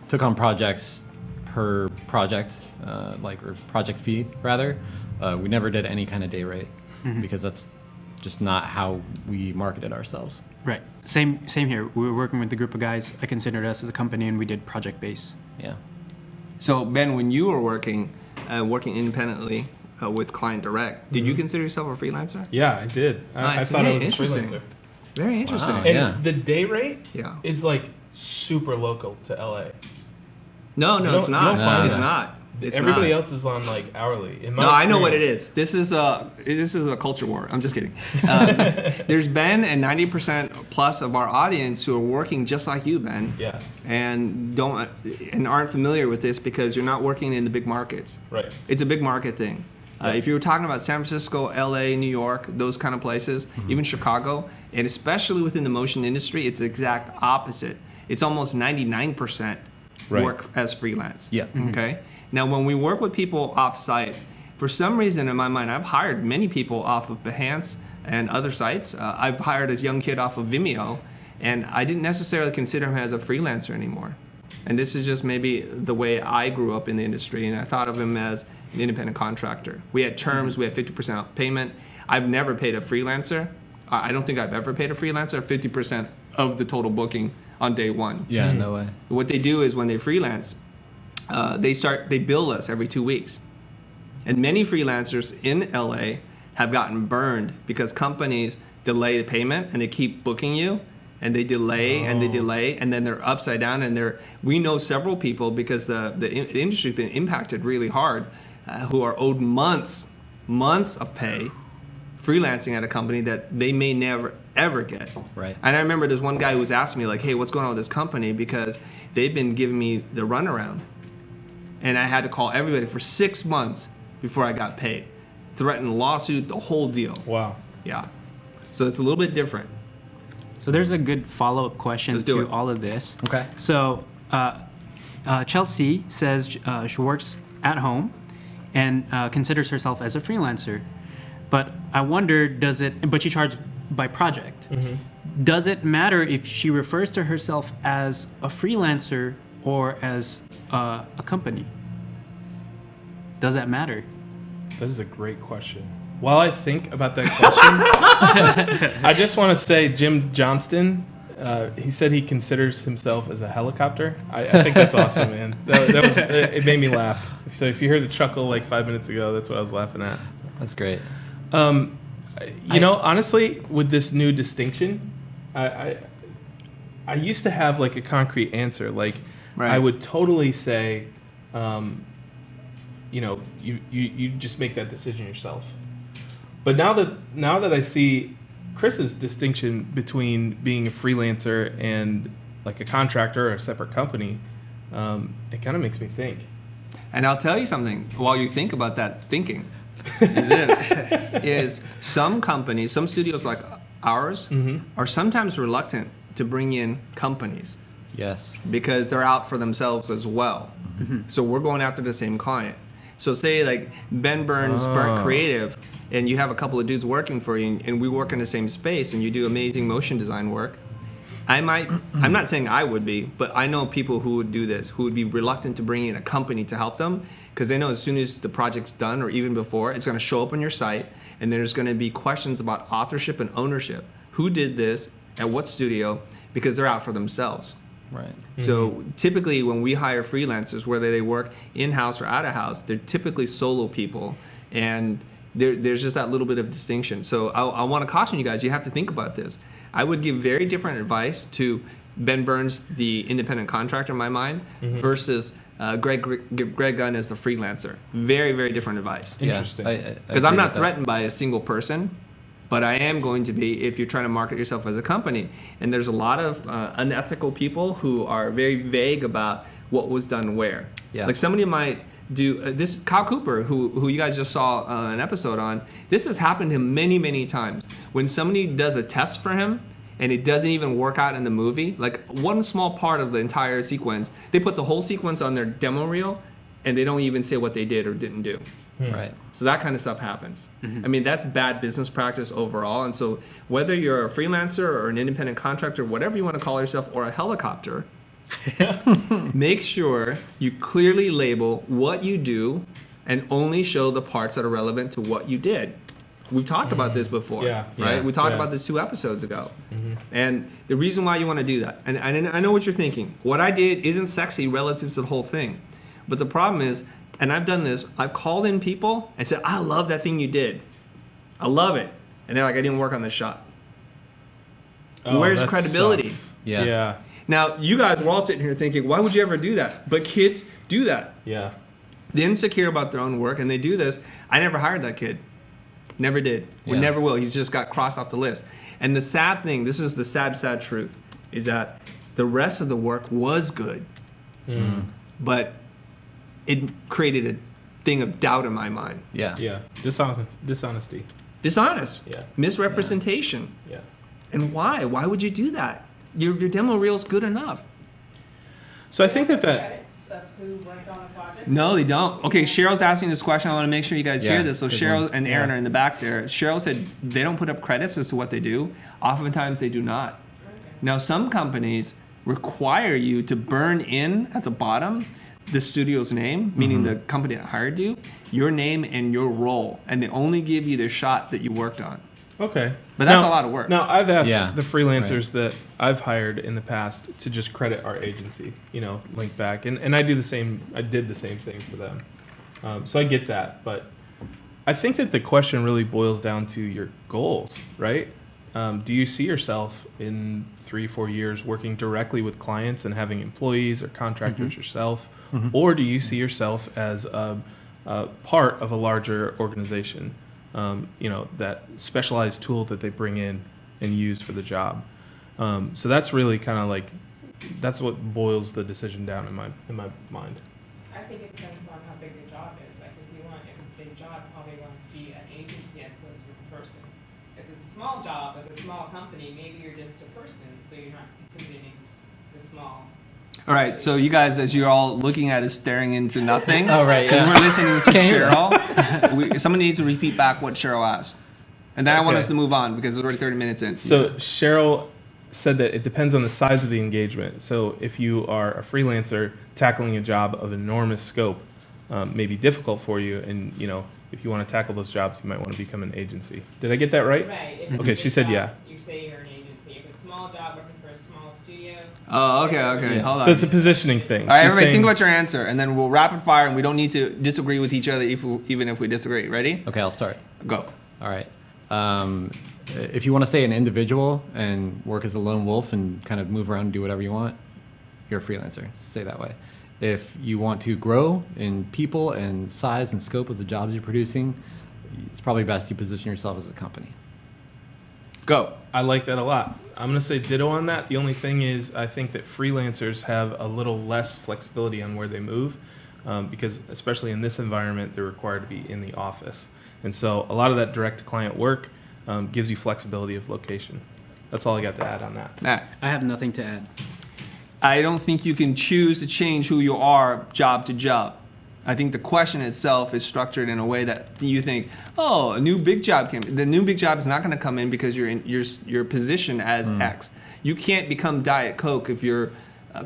[SPEAKER 2] took on projects per project, or project fee, rather. We never did any kind of day rate because that's just not how we marketed ourselves.
[SPEAKER 4] Right. Same here. We were working with the group of guys. I considered us as a company, and we did project base.
[SPEAKER 2] Yeah.
[SPEAKER 3] So Ben, when you were working independently with Client Direct, did you consider yourself a freelancer?
[SPEAKER 1] Yeah, I did. I
[SPEAKER 3] it's
[SPEAKER 1] thought I
[SPEAKER 3] very
[SPEAKER 1] was a
[SPEAKER 3] interesting.
[SPEAKER 1] freelancer.
[SPEAKER 3] Very interesting.
[SPEAKER 2] Wow.
[SPEAKER 1] And
[SPEAKER 2] Yeah.
[SPEAKER 1] the day rate
[SPEAKER 3] Yeah.
[SPEAKER 1] is like super local to LA.
[SPEAKER 3] No,
[SPEAKER 1] You
[SPEAKER 3] it's
[SPEAKER 1] don't
[SPEAKER 3] not.
[SPEAKER 1] find
[SPEAKER 3] It's
[SPEAKER 1] that.
[SPEAKER 3] not. It's
[SPEAKER 1] Everybody
[SPEAKER 3] not.
[SPEAKER 1] else is on like hourly. In my
[SPEAKER 3] No, I know what it
[SPEAKER 1] experience.
[SPEAKER 3] is. This is a culture war. I'm just kidding. There's Ben and 90% plus of our audience who are working just like you, Ben.
[SPEAKER 1] Yeah.
[SPEAKER 3] And aren't familiar with this because you're not working in the big markets.
[SPEAKER 1] Right.
[SPEAKER 3] It's a big market thing. If you were talking about San Francisco, LA, New York, those kind of places, even Chicago, and especially within the motion industry, it's the exact opposite. It's almost 99%
[SPEAKER 1] Right.
[SPEAKER 3] work as freelance.
[SPEAKER 2] Yeah.
[SPEAKER 3] Okay. Now, when we work with people off-site, for some reason in my mind, I've hired many people off of Behance and other sites. I've hired a young kid off of Vimeo, and I didn't necessarily consider him as a freelancer anymore. And this is just maybe the way I grew up in the industry, and I thought of him as an independent contractor. We had terms, we had 50% payment. I've never paid a freelancer. I don't think I've ever paid a freelancer 50% of the total booking on day one.
[SPEAKER 2] Yeah, no way.
[SPEAKER 3] What they do is when they freelance, they bill us every 2 weeks. And many freelancers in LA have gotten burned because companies delay the payment and they keep booking you, and they delay and they delay, and then they're upside down. And we know several people because the industry's been impacted really hard, who are owed months of pay freelancing at a company that they may never ever get.
[SPEAKER 2] Right.
[SPEAKER 3] And I remember there's one guy who was asking me like, "Hey, what's going on with this company?" Because they've been giving me the runaround, and I had to call everybody for 6 months before I got paid, threatened lawsuit, the whole deal.
[SPEAKER 1] Wow.
[SPEAKER 3] Yeah. So it's a little bit different.
[SPEAKER 4] So there's a good follow-up question
[SPEAKER 3] Let's do
[SPEAKER 4] to
[SPEAKER 3] it.
[SPEAKER 4] all of this.
[SPEAKER 2] Okay.
[SPEAKER 4] So Chelsea says she works at home and considers herself as a freelancer. But I wonder, but she charges by project. Does it matter if she refers to herself as a freelancer or as a company? Does that matter?
[SPEAKER 1] That is a great question. While I think about that question, I just want to say Jim Johnston, he said he considers himself as a helicopter. I think that's awesome, man. That was, it made me laugh. So if you heard a chuckle like 5 minutes ago, that's what I was laughing at.
[SPEAKER 2] That's great.
[SPEAKER 1] Honestly, with this new distinction, I used to have like a concrete answer. Like,
[SPEAKER 3] Right.
[SPEAKER 1] I would totally say, you just make that decision yourself. But now that I see Chris's distinction between being a freelancer and like a contractor or a separate company, it kind of makes me think.
[SPEAKER 3] And I'll tell you something while you think about that thinking. is some companies, some studios like ours, are sometimes reluctant to bring in companies.
[SPEAKER 2] Yes.
[SPEAKER 3] Because they're out for themselves as well. So we're going after the same client. So say like Ben Burns, Burnt Creative, and you have a couple of dudes working for you, and we work in the same space, and you do amazing motion design work. I'm not saying I would be, but I know people who would do this, who would be reluctant to bring in a company to help them, because they know as soon as the project's done, or even before, it's going to show up on your site, and there's going to be questions about authorship and ownership. Who did this, at what studio, because they're out for themselves.
[SPEAKER 2] Right.
[SPEAKER 3] So typically when we hire freelancers, whether they work in-house or out-of-house, they're typically solo people, and there's just that little bit of distinction. So I want to caution you guys, you have to think about this. I would give very different advice to Ben Burns, the independent contractor in my mind, versus Greg Gunn as the freelancer. Very, very different advice.
[SPEAKER 1] Interesting.
[SPEAKER 3] Because I'm not threatened by a single person, but I am going to be if you're trying to market yourself as a company. And there's a lot of unethical people who are very vague about what was done where.
[SPEAKER 2] Yeah.
[SPEAKER 3] Like somebody might do this. Kyle Cooper, who you guys just saw an episode on, this has happened to him many, many times. When somebody does a test for him and it doesn't even work out in the movie, like one small part of the entire sequence, they put the whole sequence on their demo reel and they don't even say what they did or didn't do.
[SPEAKER 2] Right.
[SPEAKER 3] So that kind of stuff happens. I mean, that's bad business practice overall. And so whether you're a freelancer or an independent contractor, whatever you want to call yourself, or a helicopter, make sure you clearly label what you do and only show the parts that are relevant to what you did. We've talked about this before, right? We talked about this 2 episodes ago. And the reason why you want to do that, and I know what you're thinking. What I did isn't sexy relative to the whole thing. But the problem is, and I've done this, I've called in people and said, I love that thing you did. I love it. And they're like, I didn't work on this shot. Where's credibility?
[SPEAKER 1] Sucks.
[SPEAKER 2] Yeah.
[SPEAKER 3] Now, you guys were all sitting here thinking, why would you ever do that? But kids do that.
[SPEAKER 1] Yeah.
[SPEAKER 3] They're insecure about their own work, and they do this. I never hired that kid. Never did. We never will. He's just got crossed off the list. And the sad thing, this is the sad, sad truth, is that the rest of the work was good. But it created a thing of doubt in my mind.
[SPEAKER 1] Yeah. Dishonesty.
[SPEAKER 3] Dishonest.
[SPEAKER 1] Yeah.
[SPEAKER 3] Misrepresentation.
[SPEAKER 1] Yeah.
[SPEAKER 3] And why? Why would you do that? Your demo reel's good enough.
[SPEAKER 1] So I think that
[SPEAKER 5] Credits of who worked on a project?
[SPEAKER 3] No, they don't. Okay, Cheryl's asking this question. I want to make sure you guys hear this. So
[SPEAKER 2] good
[SPEAKER 3] Cheryl
[SPEAKER 2] one.
[SPEAKER 3] and Aaron are in the back there. Cheryl said they don't put up credits as to what they do. Oftentimes they do not.
[SPEAKER 5] Okay.
[SPEAKER 3] Now, some companies require you to burn in at the bottom the studio's name, meaning the company that hired you, your name and your role, and they only give you the shot that you worked on.
[SPEAKER 1] Okay.
[SPEAKER 3] But that's a lot of work.
[SPEAKER 1] Now, I've asked the freelancers that I've hired in the past to just credit our agency, link back. And I do the same. I did the same thing for them. So I get that. But I think that the question really boils down to your goals, right? Do you see yourself in 3-4 years working directly with clients and having employees or contractors yourself? Or do you see yourself as a part of a larger organization? That specialized tool that they bring in and use for the job. So that's really kind of like, that's what boils the decision down in my mind.
[SPEAKER 5] I think it depends upon how big the job is. Like if it's a big job, you probably want to be an agency as opposed to a person. If it's a small job, like a small company, maybe you're just a person, so you're not intimidating the small.
[SPEAKER 3] All right, so you guys, as you're all looking at us staring into nothing,
[SPEAKER 2] Oh, right,
[SPEAKER 3] because
[SPEAKER 2] yeah.
[SPEAKER 3] we're listening to
[SPEAKER 2] Can't hear
[SPEAKER 3] Cheryl, somebody needs to repeat back what Cheryl asked. And then I want
[SPEAKER 1] Okay.
[SPEAKER 3] us to move on because it's already 30 minutes in.
[SPEAKER 1] So Cheryl said that it depends on the size of the engagement. So if you are a freelancer tackling a job of enormous scope, may be difficult for you. And, if you want to tackle those jobs, you might want to become an agency. Did I get that right?
[SPEAKER 5] Right. If it's a
[SPEAKER 1] Okay,
[SPEAKER 5] big
[SPEAKER 1] she said
[SPEAKER 5] job,
[SPEAKER 1] yeah.
[SPEAKER 5] You say you're an agency. If it's a small job working for a small studio.
[SPEAKER 3] Oh, okay.
[SPEAKER 2] Yeah.
[SPEAKER 3] Hold on.
[SPEAKER 1] So it's a positioning thing.
[SPEAKER 3] All right,
[SPEAKER 1] She's
[SPEAKER 3] everybody,
[SPEAKER 1] saying-
[SPEAKER 3] think about your answer, and then we'll rapid fire, and we don't need to disagree with each other even if we disagree. Ready?
[SPEAKER 2] Okay, I'll start.
[SPEAKER 3] Go.
[SPEAKER 2] All right. If you want to stay an individual and work as a lone wolf and kind of move around and do whatever you want, you're a freelancer. Stay that way. If you want to grow in people and size and scope of the jobs you're producing, it's probably best you position yourself as a company.
[SPEAKER 3] Go.
[SPEAKER 1] I like that a lot. I'm going to say ditto on that. The only thing is I think that freelancers have a little less flexibility on where they move because especially in this environment, they're required to be in the office. And so a lot of that direct-to-client work gives you flexibility of location. That's all I got to add on that.
[SPEAKER 3] Matt.
[SPEAKER 4] I have nothing to add.
[SPEAKER 3] I don't think you can choose to change who you are job to job. I think the question itself is structured in a way that you think, oh, a new big job came. The new big job is not going to come in because you're in your position as X. You can't become Diet Coke if you're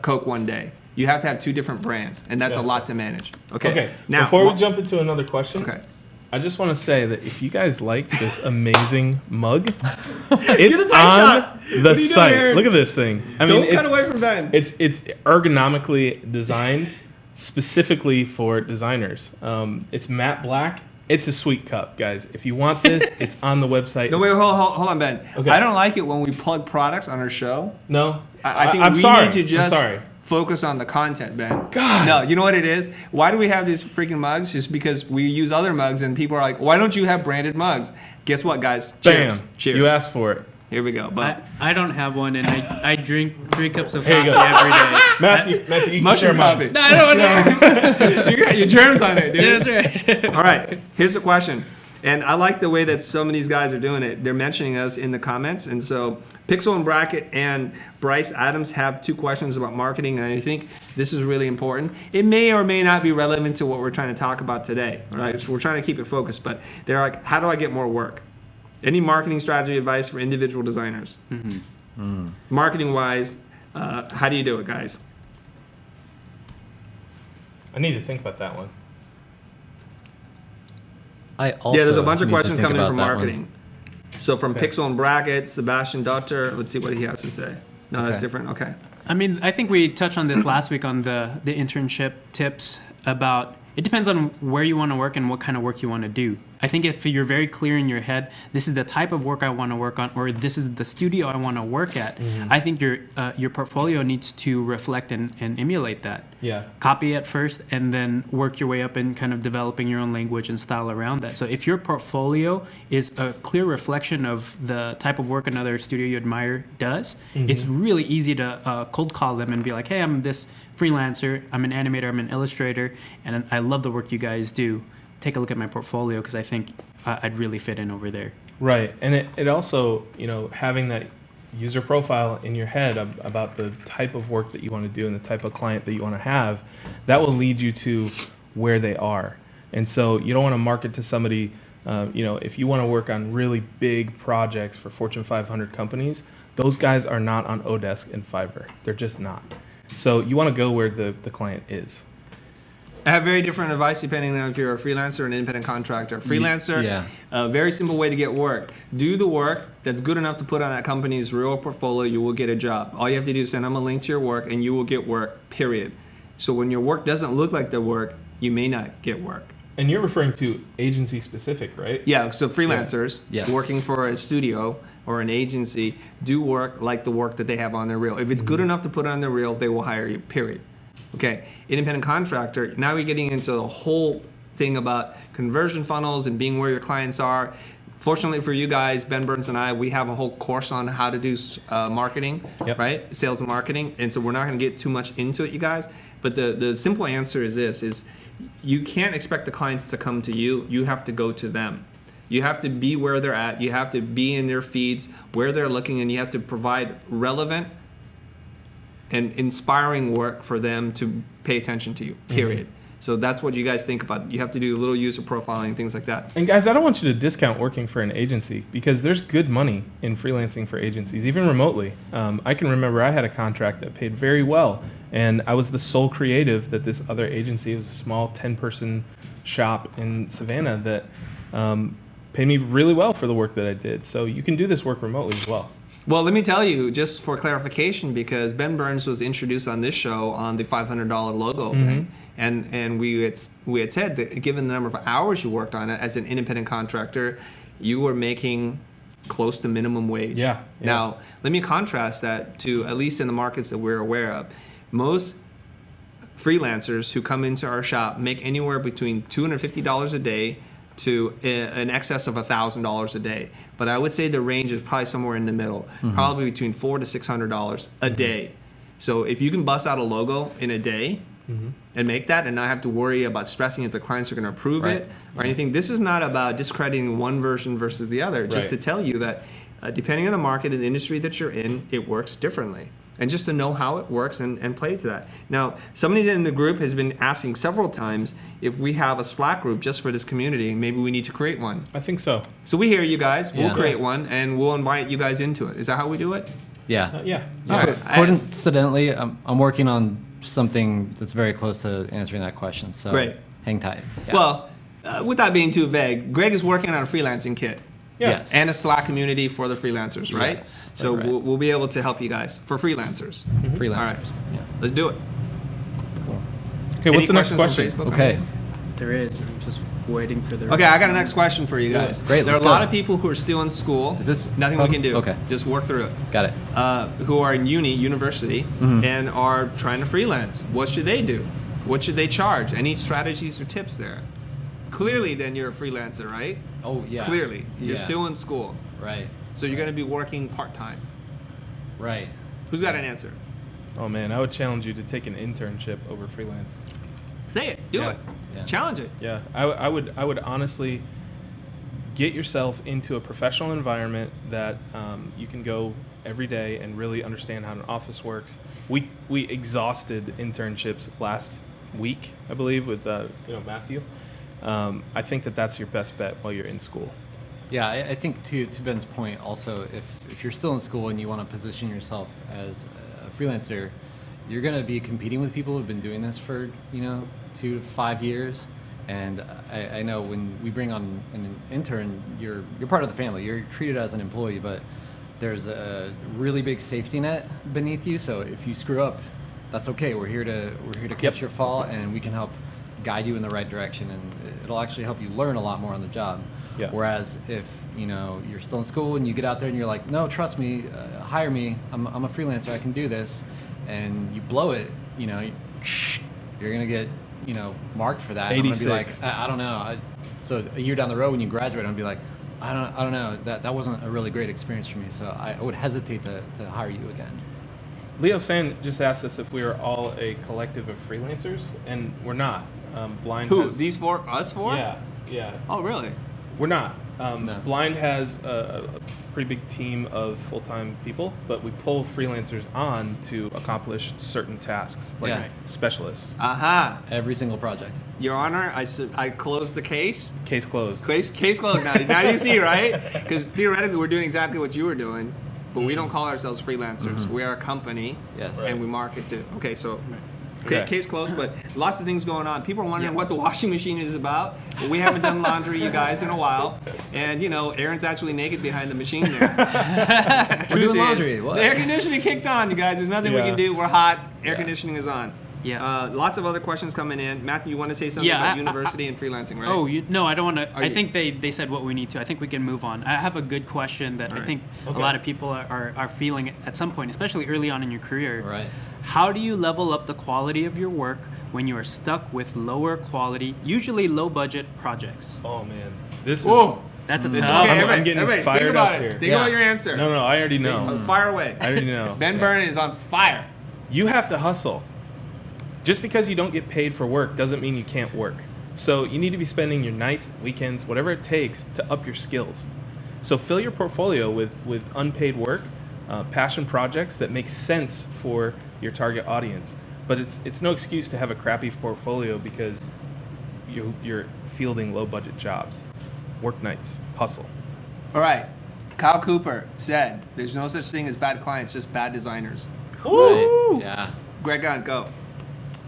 [SPEAKER 3] Coke one day. You have to have two different brands, and that's a lot to manage. Okay.
[SPEAKER 1] Now, before we jump into another question, I just want to say that if you guys like this amazing mug, it's on the site. Look at this thing. I mean,
[SPEAKER 3] don't cut away from Ben.
[SPEAKER 1] It's ergonomically designed specifically for designers. It's matte black. It's a sweet cup, guys. If you want this, it's on the website.
[SPEAKER 3] No, wait, hold on, Ben.
[SPEAKER 1] Okay.
[SPEAKER 3] I don't like it when we plug products on our show.
[SPEAKER 1] No,
[SPEAKER 3] I think
[SPEAKER 1] I'm
[SPEAKER 3] we
[SPEAKER 1] sorry.
[SPEAKER 3] need to just
[SPEAKER 1] I'm sorry.
[SPEAKER 3] focus on the content, Ben.
[SPEAKER 1] God.
[SPEAKER 3] No, you know what it is? Why do we have these freaking mugs? Just because we use other mugs and people are like, why don't you have branded mugs? Guess what, guys? Cheers.
[SPEAKER 1] Bam.
[SPEAKER 3] Cheers.
[SPEAKER 1] You asked for it.
[SPEAKER 3] Here we go. But
[SPEAKER 4] I don't have one, and I drink 3 cups of coffee every day.
[SPEAKER 1] Matthew, you can share
[SPEAKER 3] mushroom
[SPEAKER 1] mine.
[SPEAKER 3] coffee.
[SPEAKER 4] No, I don't know.
[SPEAKER 3] You got your germs on it, dude.
[SPEAKER 4] Yeah, that's right.
[SPEAKER 3] All right, here's the question. And I like the way that some of these guys are doing it. They're mentioning us in the comments. And so Pixel and Bracket and Bryce Adams have 2 questions about marketing. And I think this is really important. It may or may not be relevant to what we're trying to talk about today. Right? So we're trying to keep it focused. But they're like, how do I get more work? Any marketing strategy advice for individual designers? Marketing-wise, how do you do it, guys?
[SPEAKER 1] I need to think about that one.
[SPEAKER 3] There's a bunch of questions coming in from marketing. So from Pixel and Bracket, Sebastian Dutter, let's see what he has to say. No, that's different. Okay.
[SPEAKER 4] I mean, I think we touched on this last week on the internship tips about it depends on where you want to work and what kind of work you want to do. I think if you're very clear in your head, this is the type of work I want to work on, or this is the studio I want to work at, I think your portfolio needs to reflect and emulate that.
[SPEAKER 1] Yeah.
[SPEAKER 4] Copy it first and then work your way up in kind of developing your own language and style around that. So if your portfolio is a clear reflection of the type of work another studio you admire does, it's really easy to cold call them and be like, hey, I'm this freelancer, I'm an animator, I'm an illustrator, and I love the work you guys do. Take a look at my portfolio because I think I'd really fit in over there.
[SPEAKER 1] Right. And it also, having that user profile in your head about the type of work that you want to do and the type of client that you want to have, that will lead you to where they are. And so you don't want to market to somebody, if you want to work on really big projects for Fortune 500 companies, those guys are not on Odesk and Fiverr. They're just not. So you want to go where the client is.
[SPEAKER 3] I have very different advice depending on if you're a freelancer or an independent contractor. Freelancer, a very simple way to get work. Do the work that's good enough to put on that company's real portfolio. You will get a job. All you have to do is send them a link to your work and you will get work, period. So when your work doesn't look like the work, you may not get work.
[SPEAKER 1] And you're referring to agency specific, right?
[SPEAKER 3] Yeah, so freelancers working for a studio or an agency do work like the work that they have on their reel. If it's good enough to put on their reel, they will hire you, period. Okay, independent contractor, now we're getting into the whole thing about conversion funnels and being where your clients are. Fortunately for you guys, Ben Burns and I, we have a whole course on how to do marketing, right? Sales and marketing. And so we're not going to get too much into it, you guys. But the simple answer is this, is you can't expect the clients to come to you. You have to go to them. You have to be where they're at. You have to be in their feeds, where they're looking, and you have to provide relevant and inspiring work for them to pay attention to you, period. So that's what you guys think about. You have to do a little user profiling, things like that.
[SPEAKER 1] And guys, I don't want you to discount working for an agency because there's good money in freelancing for agencies, even remotely. I can remember I had a contract that paid very well, and I was the sole creative that this other agency, it was a small 10-person shop in Savannah that paid me really well for the work that I did. So you can do this work remotely as well.
[SPEAKER 3] Well, let me tell you, just for clarification, because Ben Burns was introduced on this show on the $500 logo thing, and we had said that given the number of hours you worked on it as an independent contractor, you were making close to minimum wage.
[SPEAKER 1] Yeah.
[SPEAKER 3] Now, let me contrast that to, at least in the markets that we're aware of, most freelancers who come into our shop make anywhere between $250 a day to in excess of $1,000 a day. But I would say the range is probably somewhere in the middle, probably between $400 to $600 a day. So if you can bust out a logo in a day and make that and not have to worry about stressing if the clients are going to approve it or anything, this is not about discrediting one version versus the other, just to tell you that depending on the market and the industry that you're in, it works differently. And just to know how it works and play to that. Now, somebody in the group has been asking several times if we have a Slack group just for this community. Maybe we need to create one.
[SPEAKER 1] I think so.
[SPEAKER 3] So we hear you guys. We'll
[SPEAKER 2] Yeah.
[SPEAKER 3] create one, and we'll invite you guys into it. Is that how we do it?
[SPEAKER 2] Yeah.
[SPEAKER 1] Yeah.
[SPEAKER 3] All right.
[SPEAKER 2] Coincidentally, I'm working on something that's very close to answering that question. So
[SPEAKER 3] Great.
[SPEAKER 2] hang tight. Yeah.
[SPEAKER 3] Well, without being too vague, Greg is working on a freelancing kit.
[SPEAKER 1] Yeah.
[SPEAKER 2] Yes.
[SPEAKER 3] And a Slack community for the freelancers, right?
[SPEAKER 2] Yes,
[SPEAKER 3] So
[SPEAKER 2] right.
[SPEAKER 3] we'll be able to help you guys for freelancers.
[SPEAKER 2] Freelancers.
[SPEAKER 3] All right.
[SPEAKER 2] Yeah.
[SPEAKER 3] Let's do it.
[SPEAKER 1] Okay, what's the next
[SPEAKER 3] Any questions
[SPEAKER 1] question?
[SPEAKER 3] on Facebook?
[SPEAKER 2] Okay.
[SPEAKER 4] There is. I'm just waiting for the.
[SPEAKER 3] Okay, I got a next question for you guys.
[SPEAKER 2] Great,
[SPEAKER 3] There are
[SPEAKER 2] let's
[SPEAKER 3] a lot
[SPEAKER 2] go.
[SPEAKER 3] of people who are still in school.
[SPEAKER 2] Is this
[SPEAKER 3] nothing we can do?
[SPEAKER 2] Okay.
[SPEAKER 3] Just work through it.
[SPEAKER 2] Got it.
[SPEAKER 3] Who are in university, and are trying to freelance. What should they do? What should they charge? Any strategies or tips there? Clearly, then you're a freelancer, right?
[SPEAKER 2] Oh yeah.
[SPEAKER 3] Clearly, you're
[SPEAKER 2] Yeah.
[SPEAKER 3] still in school,
[SPEAKER 2] Right.
[SPEAKER 3] so you're going to be working part time.
[SPEAKER 2] Right.
[SPEAKER 3] Who's got an answer?
[SPEAKER 1] Oh man, I would challenge you to take an internship over freelance.
[SPEAKER 3] Say it. Do
[SPEAKER 1] Yeah.
[SPEAKER 3] it.
[SPEAKER 2] Yeah.
[SPEAKER 3] Challenge it.
[SPEAKER 1] Yeah, I would honestly get yourself into a professional environment that you can go every day and really understand how an office works. We exhausted internships last week, I believe, with Matthew. I think that's your best bet while you're in school.
[SPEAKER 2] Yeah, I think to Ben's point also, if you're still in school and you want to position yourself as a freelancer, you're going to be competing with people who've been doing this for 2 to 5 years. And I know when we bring on an intern, you're part of the family. You're treated as an employee, but there's a really big safety net beneath you. So if you screw up, that's okay. We're here to catch your fall, and we can help guide you in the right direction, and it'll actually help you learn a lot more on the job.
[SPEAKER 1] Yeah.
[SPEAKER 2] Whereas if you're still in school and you get out there and you're like, no, trust me, hire me. I'm a freelancer. I can do this, and you blow it. You're gonna get marked for that. I'm gonna be like,
[SPEAKER 1] 86th.
[SPEAKER 2] I don't know. So a year down the road when you graduate, I'm gonna be like, I don't know. That wasn't a really great experience for me. So I would hesitate to hire you again.
[SPEAKER 1] Leo San just asked us if we are all a collective of freelancers, and we're not. Blind
[SPEAKER 3] Who?
[SPEAKER 1] has,
[SPEAKER 3] These four? Us four?
[SPEAKER 1] Yeah.
[SPEAKER 3] Oh, really?
[SPEAKER 1] We're not.
[SPEAKER 2] No.
[SPEAKER 1] Blind has a pretty big team of full-time people, but we pull freelancers on to accomplish certain tasks, like
[SPEAKER 2] Yeah.
[SPEAKER 1] specialists.
[SPEAKER 3] Aha.
[SPEAKER 2] Every single project.
[SPEAKER 3] Your Honor, I closed the case.
[SPEAKER 1] Case closed.
[SPEAKER 3] Case closed. Now you see, right? Because theoretically, we're doing exactly what you were doing, but we don't call ourselves freelancers. We are a company,
[SPEAKER 2] Yes.
[SPEAKER 3] and we market to. Okay, so
[SPEAKER 1] Okay.
[SPEAKER 3] case closed, but lots of things going on. People are wondering what the washing machine is about. But we haven't done laundry, you guys, in a while, and Aaron's actually naked behind the machine there.
[SPEAKER 2] We're doing
[SPEAKER 3] Truth is,
[SPEAKER 2] laundry. What?
[SPEAKER 3] the air conditioning kicked on, you guys. There's nothing we
[SPEAKER 1] Yeah.
[SPEAKER 3] can do. We're hot. Air conditioning is on.
[SPEAKER 4] Yeah.
[SPEAKER 3] Lots of other questions coming in. Matthew, you want to say something
[SPEAKER 4] Yeah,
[SPEAKER 3] about
[SPEAKER 4] I-
[SPEAKER 3] university and freelancing, right?
[SPEAKER 4] Oh, no, I don't want to.
[SPEAKER 3] Are
[SPEAKER 4] I
[SPEAKER 3] you-
[SPEAKER 4] think they said what we need to. I think we can move on. I have a good question that I
[SPEAKER 3] Alright.
[SPEAKER 4] think
[SPEAKER 1] Okay.
[SPEAKER 4] a lot of people are feeling at some point, especially early on in your career.
[SPEAKER 2] Right.
[SPEAKER 4] How do you level up the quality of your work when you are stuck with lower quality, usually low budget projects?
[SPEAKER 1] Oh man, this
[SPEAKER 3] Whoa.
[SPEAKER 4] That's a
[SPEAKER 3] It's
[SPEAKER 4] tough.
[SPEAKER 3] okay,
[SPEAKER 1] I'm getting
[SPEAKER 3] everybody,
[SPEAKER 1] fired
[SPEAKER 3] think about
[SPEAKER 1] up
[SPEAKER 3] it.
[SPEAKER 1] here.
[SPEAKER 3] Think
[SPEAKER 2] Yeah.
[SPEAKER 3] about your answer.
[SPEAKER 1] No, I already know.
[SPEAKER 3] Fire away.
[SPEAKER 1] I already know.
[SPEAKER 3] Ben Byrne is on fire.
[SPEAKER 1] You have to hustle. Just because you don't get paid for work doesn't mean you can't work. So you need to be spending your nights, weekends, whatever it takes to up your skills. So fill your portfolio with unpaid work, passion projects that make sense for your target audience. But it's no excuse to have a crappy portfolio because you're fielding low budget jobs. Work nights, hustle.
[SPEAKER 3] All right. Kyle Cooper said, "There's no such thing as bad clients, just bad designers."
[SPEAKER 2] Right. Yeah.
[SPEAKER 3] Greg Gunn, go.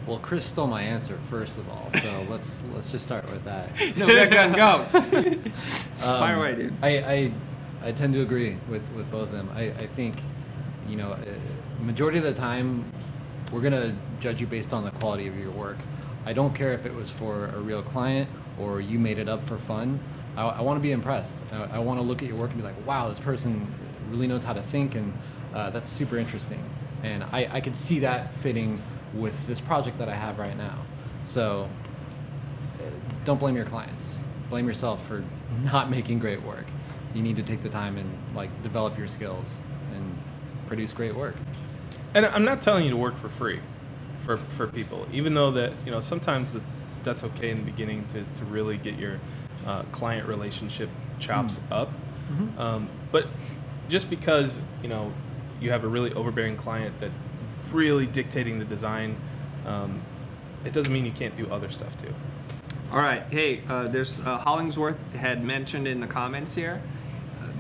[SPEAKER 2] Well, Chris stole my answer first of all, so let's just start with that.
[SPEAKER 3] No, Greg Gunn, go. Fire away, dude.
[SPEAKER 2] I tend to agree with both of them. I think, majority of the time, we're gonna judge you based on the quality of your work. I don't care if it was for a real client or you made it up for fun. I want to be impressed. I want to look at your work and be like, wow, this person really knows how to think, and that's super interesting. And I could see that fitting with this project that I have right now. So don't blame your clients. blame yourself for not making great work. You need to take the time and like develop your skills and produce great work.
[SPEAKER 1] And I'm not telling you to work for free for people, even though that, you know, sometimes that's okay in the beginning to really get your client relationship chops up. Mm-hmm. But just because, you know, you have a really overbearing client that really dictating the design, it doesn't mean you can't do other stuff too.
[SPEAKER 3] All right. Hey, there's Hollingsworth had mentioned in the comments here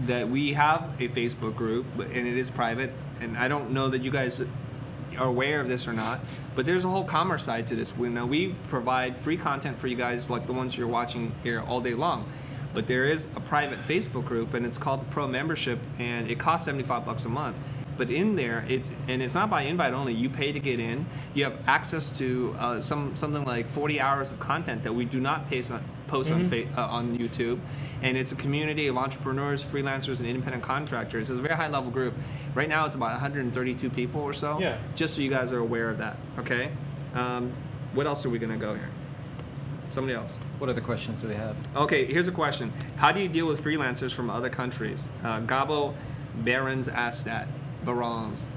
[SPEAKER 3] that we have a Facebook group, and it is private. And I don't know that you guys are aware of this or not, but there's a whole commerce side to this. We provide free content for you guys, like the ones you're watching here all day long. But there is a private Facebook group, and it's called the Pro Membership, and it costs $75 a month. But in there, it's not by invite only. You pay to get in. You have access to something like 40 hours of content that we do not post on YouTube. And it's a community of entrepreneurs, freelancers, and independent contractors. It's a very high-level group. Right now, it's about 132 people or so.
[SPEAKER 1] Yeah.
[SPEAKER 3] Just so you guys are aware of that. Okay. What else are we gonna go here? Somebody else.
[SPEAKER 2] What other questions do we have?
[SPEAKER 3] Okay, here's a question. How do you deal with freelancers from other countries? Gabo Barons asked that. Barons.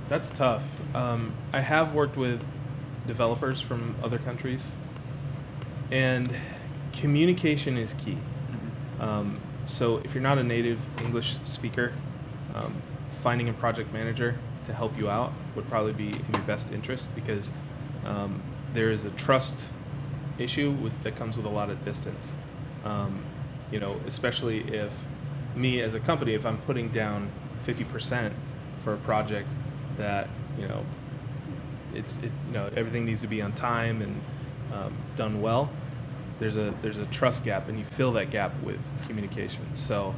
[SPEAKER 1] That's tough. I have worked with developers from other countries, and communication is key. So if you're not a native English speaker, finding a project manager to help you out would probably be in your best interest, because there is a trust issue that comes with a lot of distance. You know, especially if me as a company, if I'm putting down 50% for a project that, you know, everything needs to be on time and done well, there's a trust gap, and you fill that gap with communication. So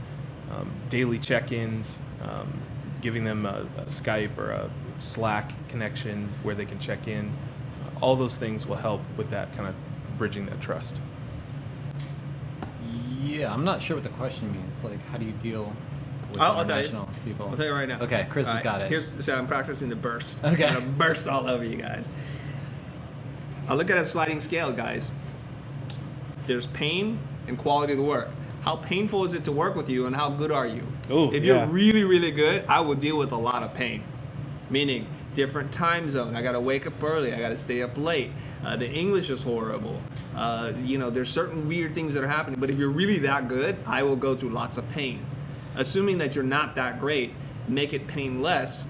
[SPEAKER 1] daily check-ins, giving them a Skype or a Slack connection where they can check in, all those things will help with that kind of bridging that trust.
[SPEAKER 2] Yeah, I'm not sure what the question means. Like, how do you deal with
[SPEAKER 3] I'll tell you.
[SPEAKER 2] international people?
[SPEAKER 3] I'll tell you right now.
[SPEAKER 2] Okay, Chris has got it.
[SPEAKER 3] So I'm practicing the burst.
[SPEAKER 2] Okay.
[SPEAKER 3] I'm gonna burst all over you guys. I look at a sliding scale, guys. There's pain and quality of the work. How painful is it to work with you, and how good are you?
[SPEAKER 1] Ooh,
[SPEAKER 3] if
[SPEAKER 1] yeah.
[SPEAKER 3] you're really, really good, I will deal with a lot of pain. Meaning, different time zone. I gotta wake up early. I gotta stay up late. The English is horrible. There's certain weird things that are happening. But if you're really that good, I will go through lots of pain. Assuming that you're not that great, make it painless.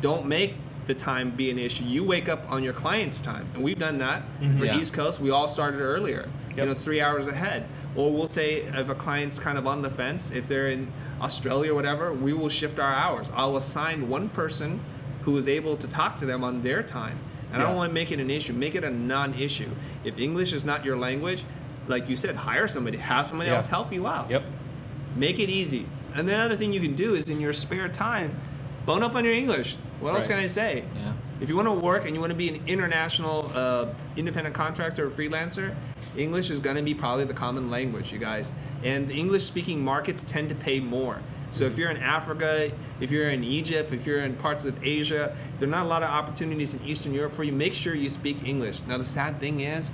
[SPEAKER 3] Don't make the time be an issue. You wake up on your client's time, and we've done that for
[SPEAKER 2] Yeah.
[SPEAKER 3] East Coast. We all started earlier.
[SPEAKER 1] Yep.
[SPEAKER 3] It's 3 hours ahead. Or we'll say if a client's kind of on the fence, if they're in Australia or whatever, we will shift our hours. I'll assign one person who is able to talk to them on their time. And I don't want to make it an issue. Make it a non-issue. If English is not your language, like you said, hire somebody. Have somebody else help you out.
[SPEAKER 1] Yep.
[SPEAKER 3] Make it easy. And the other thing you can do is in your spare time, bone up on your English. What else can I say?
[SPEAKER 2] Yeah.
[SPEAKER 3] If you want to work and you want to be an international independent contractor or freelancer, English is going to be probably the common language, you guys. And the English-speaking markets tend to pay more. So if you're in Africa, if you're in Egypt, if you're in parts of Asia, there are not a lot of opportunities in Eastern Europe for you. Make sure you speak English. Now, the sad thing is,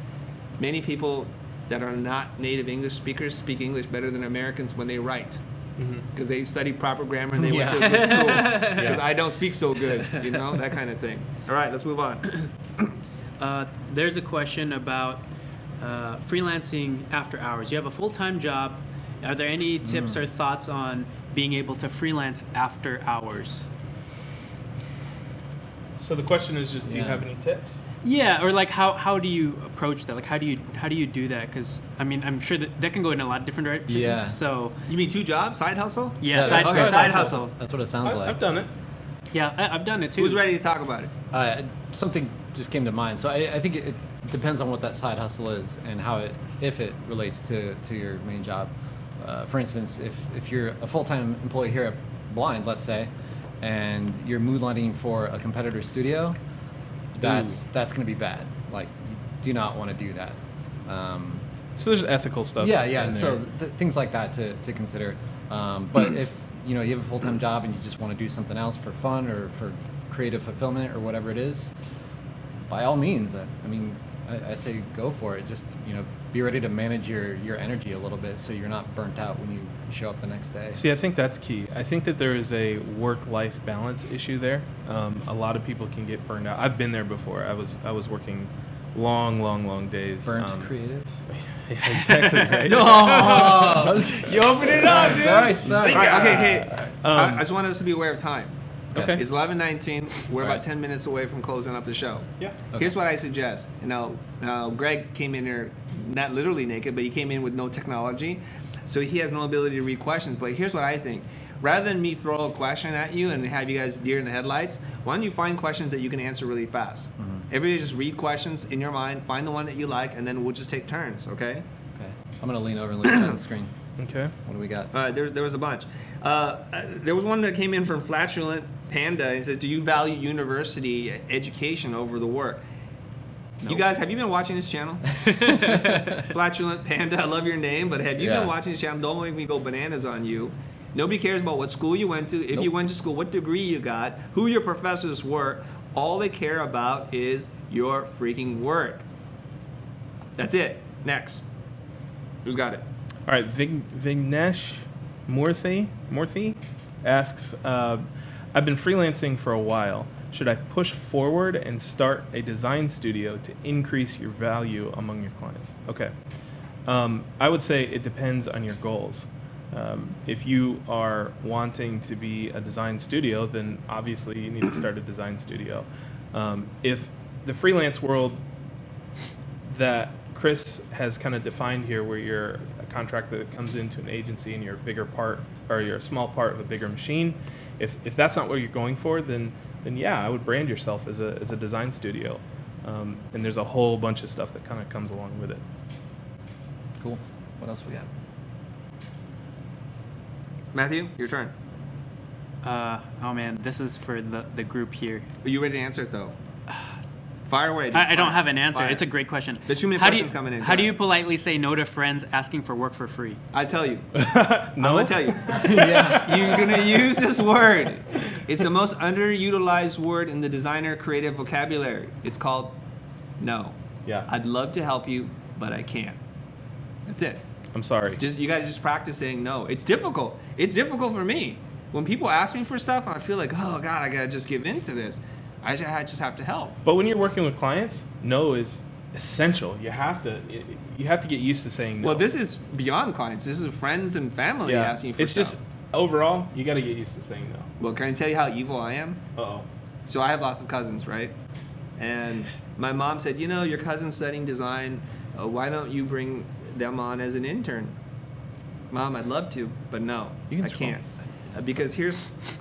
[SPEAKER 3] many people that are not native English speakers speak English better than Americans when they write. Because they studied proper grammar and they went to a good school. Because I don't speak so good, that kind of thing. All right, let's move on.
[SPEAKER 4] There's a question about freelancing after hours. You have a full-time job. Are there any tips or thoughts on being able to freelance after hours?
[SPEAKER 1] So the question is just, do you have any tips?
[SPEAKER 4] Yeah, or like how do you approach that? Like how do you do that? Because I mean, I'm sure that can go in a lot of different directions.
[SPEAKER 2] Yeah.
[SPEAKER 4] So
[SPEAKER 3] You mean 2 jobs? Side hustle?
[SPEAKER 4] yeah,
[SPEAKER 2] that's
[SPEAKER 4] side,
[SPEAKER 2] good.
[SPEAKER 4] side hustle.
[SPEAKER 2] That's what it sounds like.
[SPEAKER 1] I've done it.
[SPEAKER 4] Yeah, I've done it too.
[SPEAKER 3] Who's ready to talk about it?
[SPEAKER 2] Something just came to mind. So I think it depends on what that side hustle is and how if it relates to your main job. For instance, if you're a full-time employee here at Blind, let's say, and you're moonlighting for a competitor's studio, that's going to be bad. Like, you do not want to do that.
[SPEAKER 1] So there's ethical stuff.
[SPEAKER 2] Yeah.
[SPEAKER 1] in
[SPEAKER 2] So
[SPEAKER 1] there.
[SPEAKER 2] things like that to consider. But if you have a full-time job and you just want to do something else for fun or for creative fulfillment or whatever it is, by all means. I I say go for it. Just, be ready to manage your energy a little bit so you're not burnt out when you show up the next day.
[SPEAKER 1] See, I think that's key. I think that there is a work-life balance issue there. A lot of people can get burned out. I've been there before. I was working long days.
[SPEAKER 2] Burnt creative?
[SPEAKER 1] Yeah, exactly, right?
[SPEAKER 3] No! You opened it up, dude!
[SPEAKER 2] Sorry.
[SPEAKER 3] All right, okay, hey. I just want us to be aware of time.
[SPEAKER 1] Okay.
[SPEAKER 3] It's 11:19. We're
[SPEAKER 2] Right.
[SPEAKER 3] about 10 minutes away from closing up the show.
[SPEAKER 1] Yeah.
[SPEAKER 2] Okay.
[SPEAKER 3] Here's what I suggest. Greg came in here not literally naked, but he came in with no technology, so he has no ability to read questions. But here's what I think. Rather than me throw a question at you and have you guys deer in the headlights, why don't you find questions that you can answer really fast?
[SPEAKER 2] Mm-hmm.
[SPEAKER 3] Everybody just read questions in your mind, find the one that you like, and then we'll just take turns, okay?
[SPEAKER 2] Okay. I'm going to lean over and look at the screen.
[SPEAKER 1] Okay.
[SPEAKER 2] What do we got?
[SPEAKER 3] There was a bunch. There was one that came in from Flatulent Panda. He says, do you value university education over the work?
[SPEAKER 2] Nope.
[SPEAKER 3] You guys, have you been watching this channel? Flatulent Panda, I love your name, but have you been watching this channel? Don't make me go bananas on you. Nobody cares about what school you went to, if you went to school, what degree you got, who your professors were. All they care about is your freaking work. That's it. Next. Who's got it?
[SPEAKER 1] All right, Vignesh Murthy asks, I've been freelancing for a while. Should I push forward and start a design studio to increase your value among your clients? Okay. I would say it depends on your goals. If you are wanting to be a design studio, then obviously you need to start a design studio. If the freelance world that Chris has kind of defined here, where you're a contractor that comes into an agency and you're a bigger part, or you're a small part of a bigger machine, if that's not what you're going for, then yeah, I would brand yourself as a design studio. And there's a whole bunch of stuff that kind of comes along with it.
[SPEAKER 2] Cool. What else we got?
[SPEAKER 3] Matthew, your turn.
[SPEAKER 4] Oh man, this is for the group here.
[SPEAKER 3] Are you ready to answer it though? Fire away. Dude.
[SPEAKER 4] I don't have an answer.
[SPEAKER 3] Fire.
[SPEAKER 4] It's a great question.
[SPEAKER 3] There's too many
[SPEAKER 4] How do
[SPEAKER 3] questions
[SPEAKER 4] you-
[SPEAKER 3] coming in.
[SPEAKER 4] How do you politely say no to friends asking for work for free?
[SPEAKER 3] I tell you.
[SPEAKER 1] No?
[SPEAKER 3] I'm gonna tell you.
[SPEAKER 2] Yeah.
[SPEAKER 3] You're gonna use this word. It's the most underutilized word in the designer creative vocabulary. It's called no.
[SPEAKER 1] Yeah.
[SPEAKER 3] I'd love to help you, but I can't. That's it.
[SPEAKER 1] I'm sorry.
[SPEAKER 3] You guys just practice saying no. It's difficult. It's difficult for me. When people ask me for stuff, I feel like, oh God, I gotta just give in to this. I just have to help.
[SPEAKER 1] But when you're working with clients, no is essential. You have to get used to saying no.
[SPEAKER 3] Well, this is beyond clients. This is friends and family asking for
[SPEAKER 1] it's
[SPEAKER 3] stuff.
[SPEAKER 1] just overall, you got to get used to saying no.
[SPEAKER 3] Well, can I tell you how evil I am?
[SPEAKER 1] Uh-oh.
[SPEAKER 3] So I have lots of cousins, right? And my mom said, your cousin's studying design. Why don't you bring them on as an intern? Mom, I'd love to, but no, I can't. Because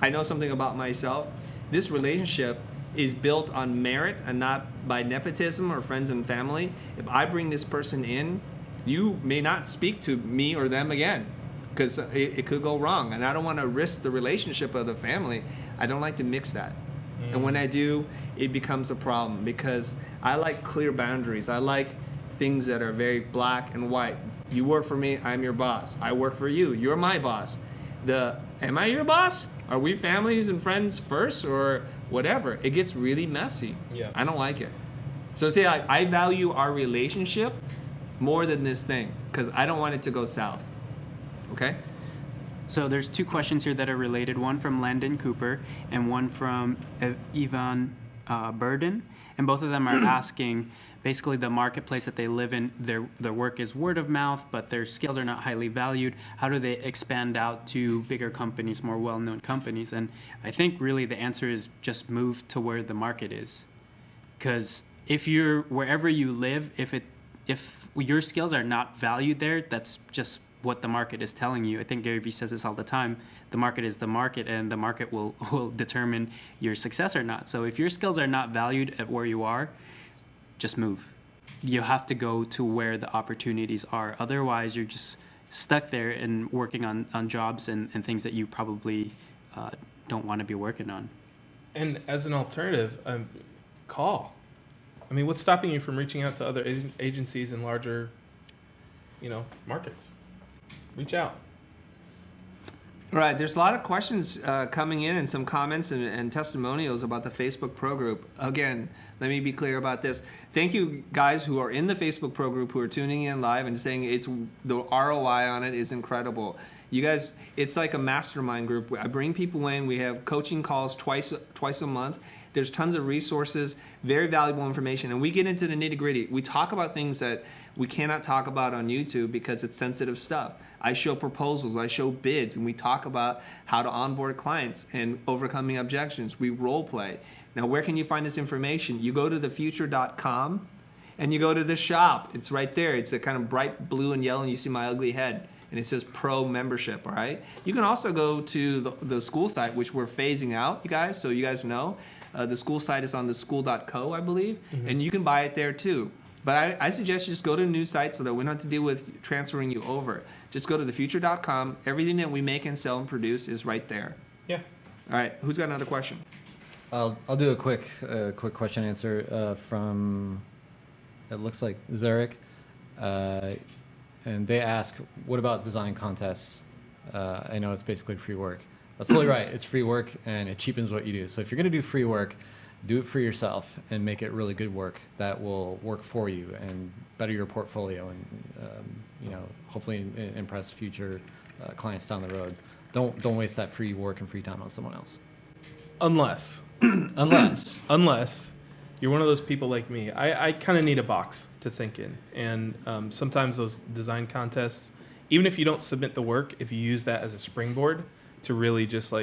[SPEAKER 3] I know something about myself. This relationship is built on merit and not by nepotism or friends and family. If I bring this person in, you may not speak to me or them again because it could go wrong. And I don't want to risk the relationship of the family. I don't like to mix that. And when I do, it becomes a problem because I like clear boundaries. I like things that are very black and white. You work for me, I'm your boss. I work for you, you're my boss. Am I your boss? Are we families and friends first or whatever? It gets really messy.
[SPEAKER 1] Yeah.
[SPEAKER 3] I don't like it. So say I value our relationship more than this thing because I don't want it to go south. Okay?
[SPEAKER 4] So there's two questions here that are related. One from Landon Cooper and one from Ivan Burden. And both of them are asking, basically the marketplace that they live in, their work is word of mouth, but their skills are not highly valued. How do they expand out to bigger companies, more well-known companies? And I think really the answer is just move to where the market is. Because if you're wherever you live, if your skills are not valued there, that's just what the market is telling you. I think Gary Vee says this all the time. The market is the market, and the market will determine your success or not. So if your skills are not valued at where you are, just move. You have to go to where the opportunities are. Otherwise, you're just stuck there and working on jobs and things that you probably don't want to be working on.
[SPEAKER 1] And as an alternative, call. I mean, what's stopping you from reaching out to other agencies in larger, markets? Reach out.
[SPEAKER 3] All right, there's a lot of questions coming in and some comments and testimonials about the Facebook Pro Group. Again, let me be clear about this. Thank you guys who are in the Facebook Pro Group who are tuning in live and saying the ROI on it is incredible. You guys, it's like a mastermind group. I bring people in. We have coaching calls twice a month. There's tons of resources, very valuable information, and we get into the nitty-gritty. We talk about things that we cannot talk about on YouTube because it's sensitive stuff. I show proposals, I show bids, and we talk about how to onboard clients and overcoming objections. We role play. Now, where can you find this information? You go to thefuture.com and you go to the shop. It's right there. It's a kind of bright blue and yellow, and you see my ugly head. And it says Pro Membership, all right? You can also go to the school site, which we're phasing out, you guys, so you guys know. The school site is on theschool.co, I believe, and you can buy it there too. But I suggest you just go to a new site so that we don't have to deal with transferring you over. Just go to thefuture.com. Everything that we make and sell and produce is right there.
[SPEAKER 1] Yeah.
[SPEAKER 3] All right, who's got another question?
[SPEAKER 2] I'll do a quick question answer from, it looks like Zarek. And they ask, what about design contests? I know it's basically free work. That's totally right. It's free work and it cheapens what you do. So if you're going to do free work, do it for yourself and make it really good work that will work for you and better your portfolio and hopefully impress future clients down the road. Don't waste that free work and free time on someone else.
[SPEAKER 1] Unless you're one of those people like me. I kind of need a box to think in. And sometimes those design contests, even if you don't submit the work, if you use that as a springboard to really just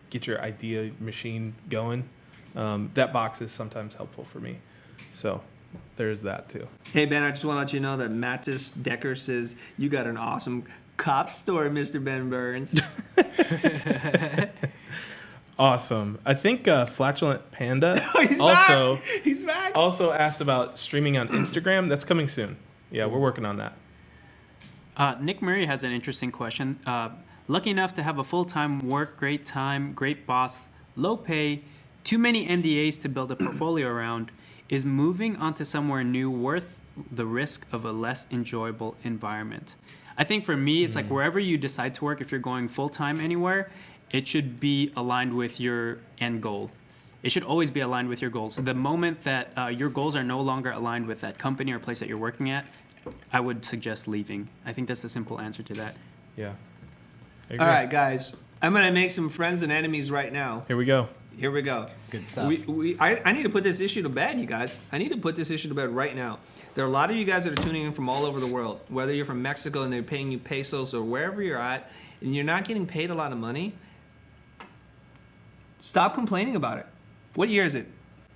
[SPEAKER 1] get your idea machine going, that box is sometimes helpful for me. So there's that too.
[SPEAKER 3] Hey, Ben, I just want to let you know that Mattis Decker says, you got an awesome cop story, Mr. Ben Burns.
[SPEAKER 1] Awesome. I think Flatulent Panda
[SPEAKER 3] He's back.
[SPEAKER 1] Also asked about streaming on Instagram. That's coming soon. Yeah, we're working on that.
[SPEAKER 4] Nick Murray has an interesting question. Lucky enough to have a full-time work, great time, great boss, low pay, too many NDAs to build a portfolio around. Is moving onto somewhere new worth the risk of a less enjoyable environment? I think for me, it's like wherever you decide to work, if you're going full-time anywhere, it should be aligned with your end goal. It should always be aligned with your goals. The moment that your goals are no longer aligned with that company or place that you're working at, I would suggest leaving. I think that's the simple answer to that.
[SPEAKER 1] Yeah.
[SPEAKER 3] All right, guys. I'm going to make some friends and enemies right now.
[SPEAKER 1] Here we go.
[SPEAKER 2] Good stuff.
[SPEAKER 3] I need to put this issue to bed, you guys. I need to put this issue to bed right now. There are a lot of you guys that are tuning in from all over the world, whether you're from Mexico and they're paying you pesos or wherever you're at, and you're not getting paid a lot of money. Stop complaining about it. What year is it?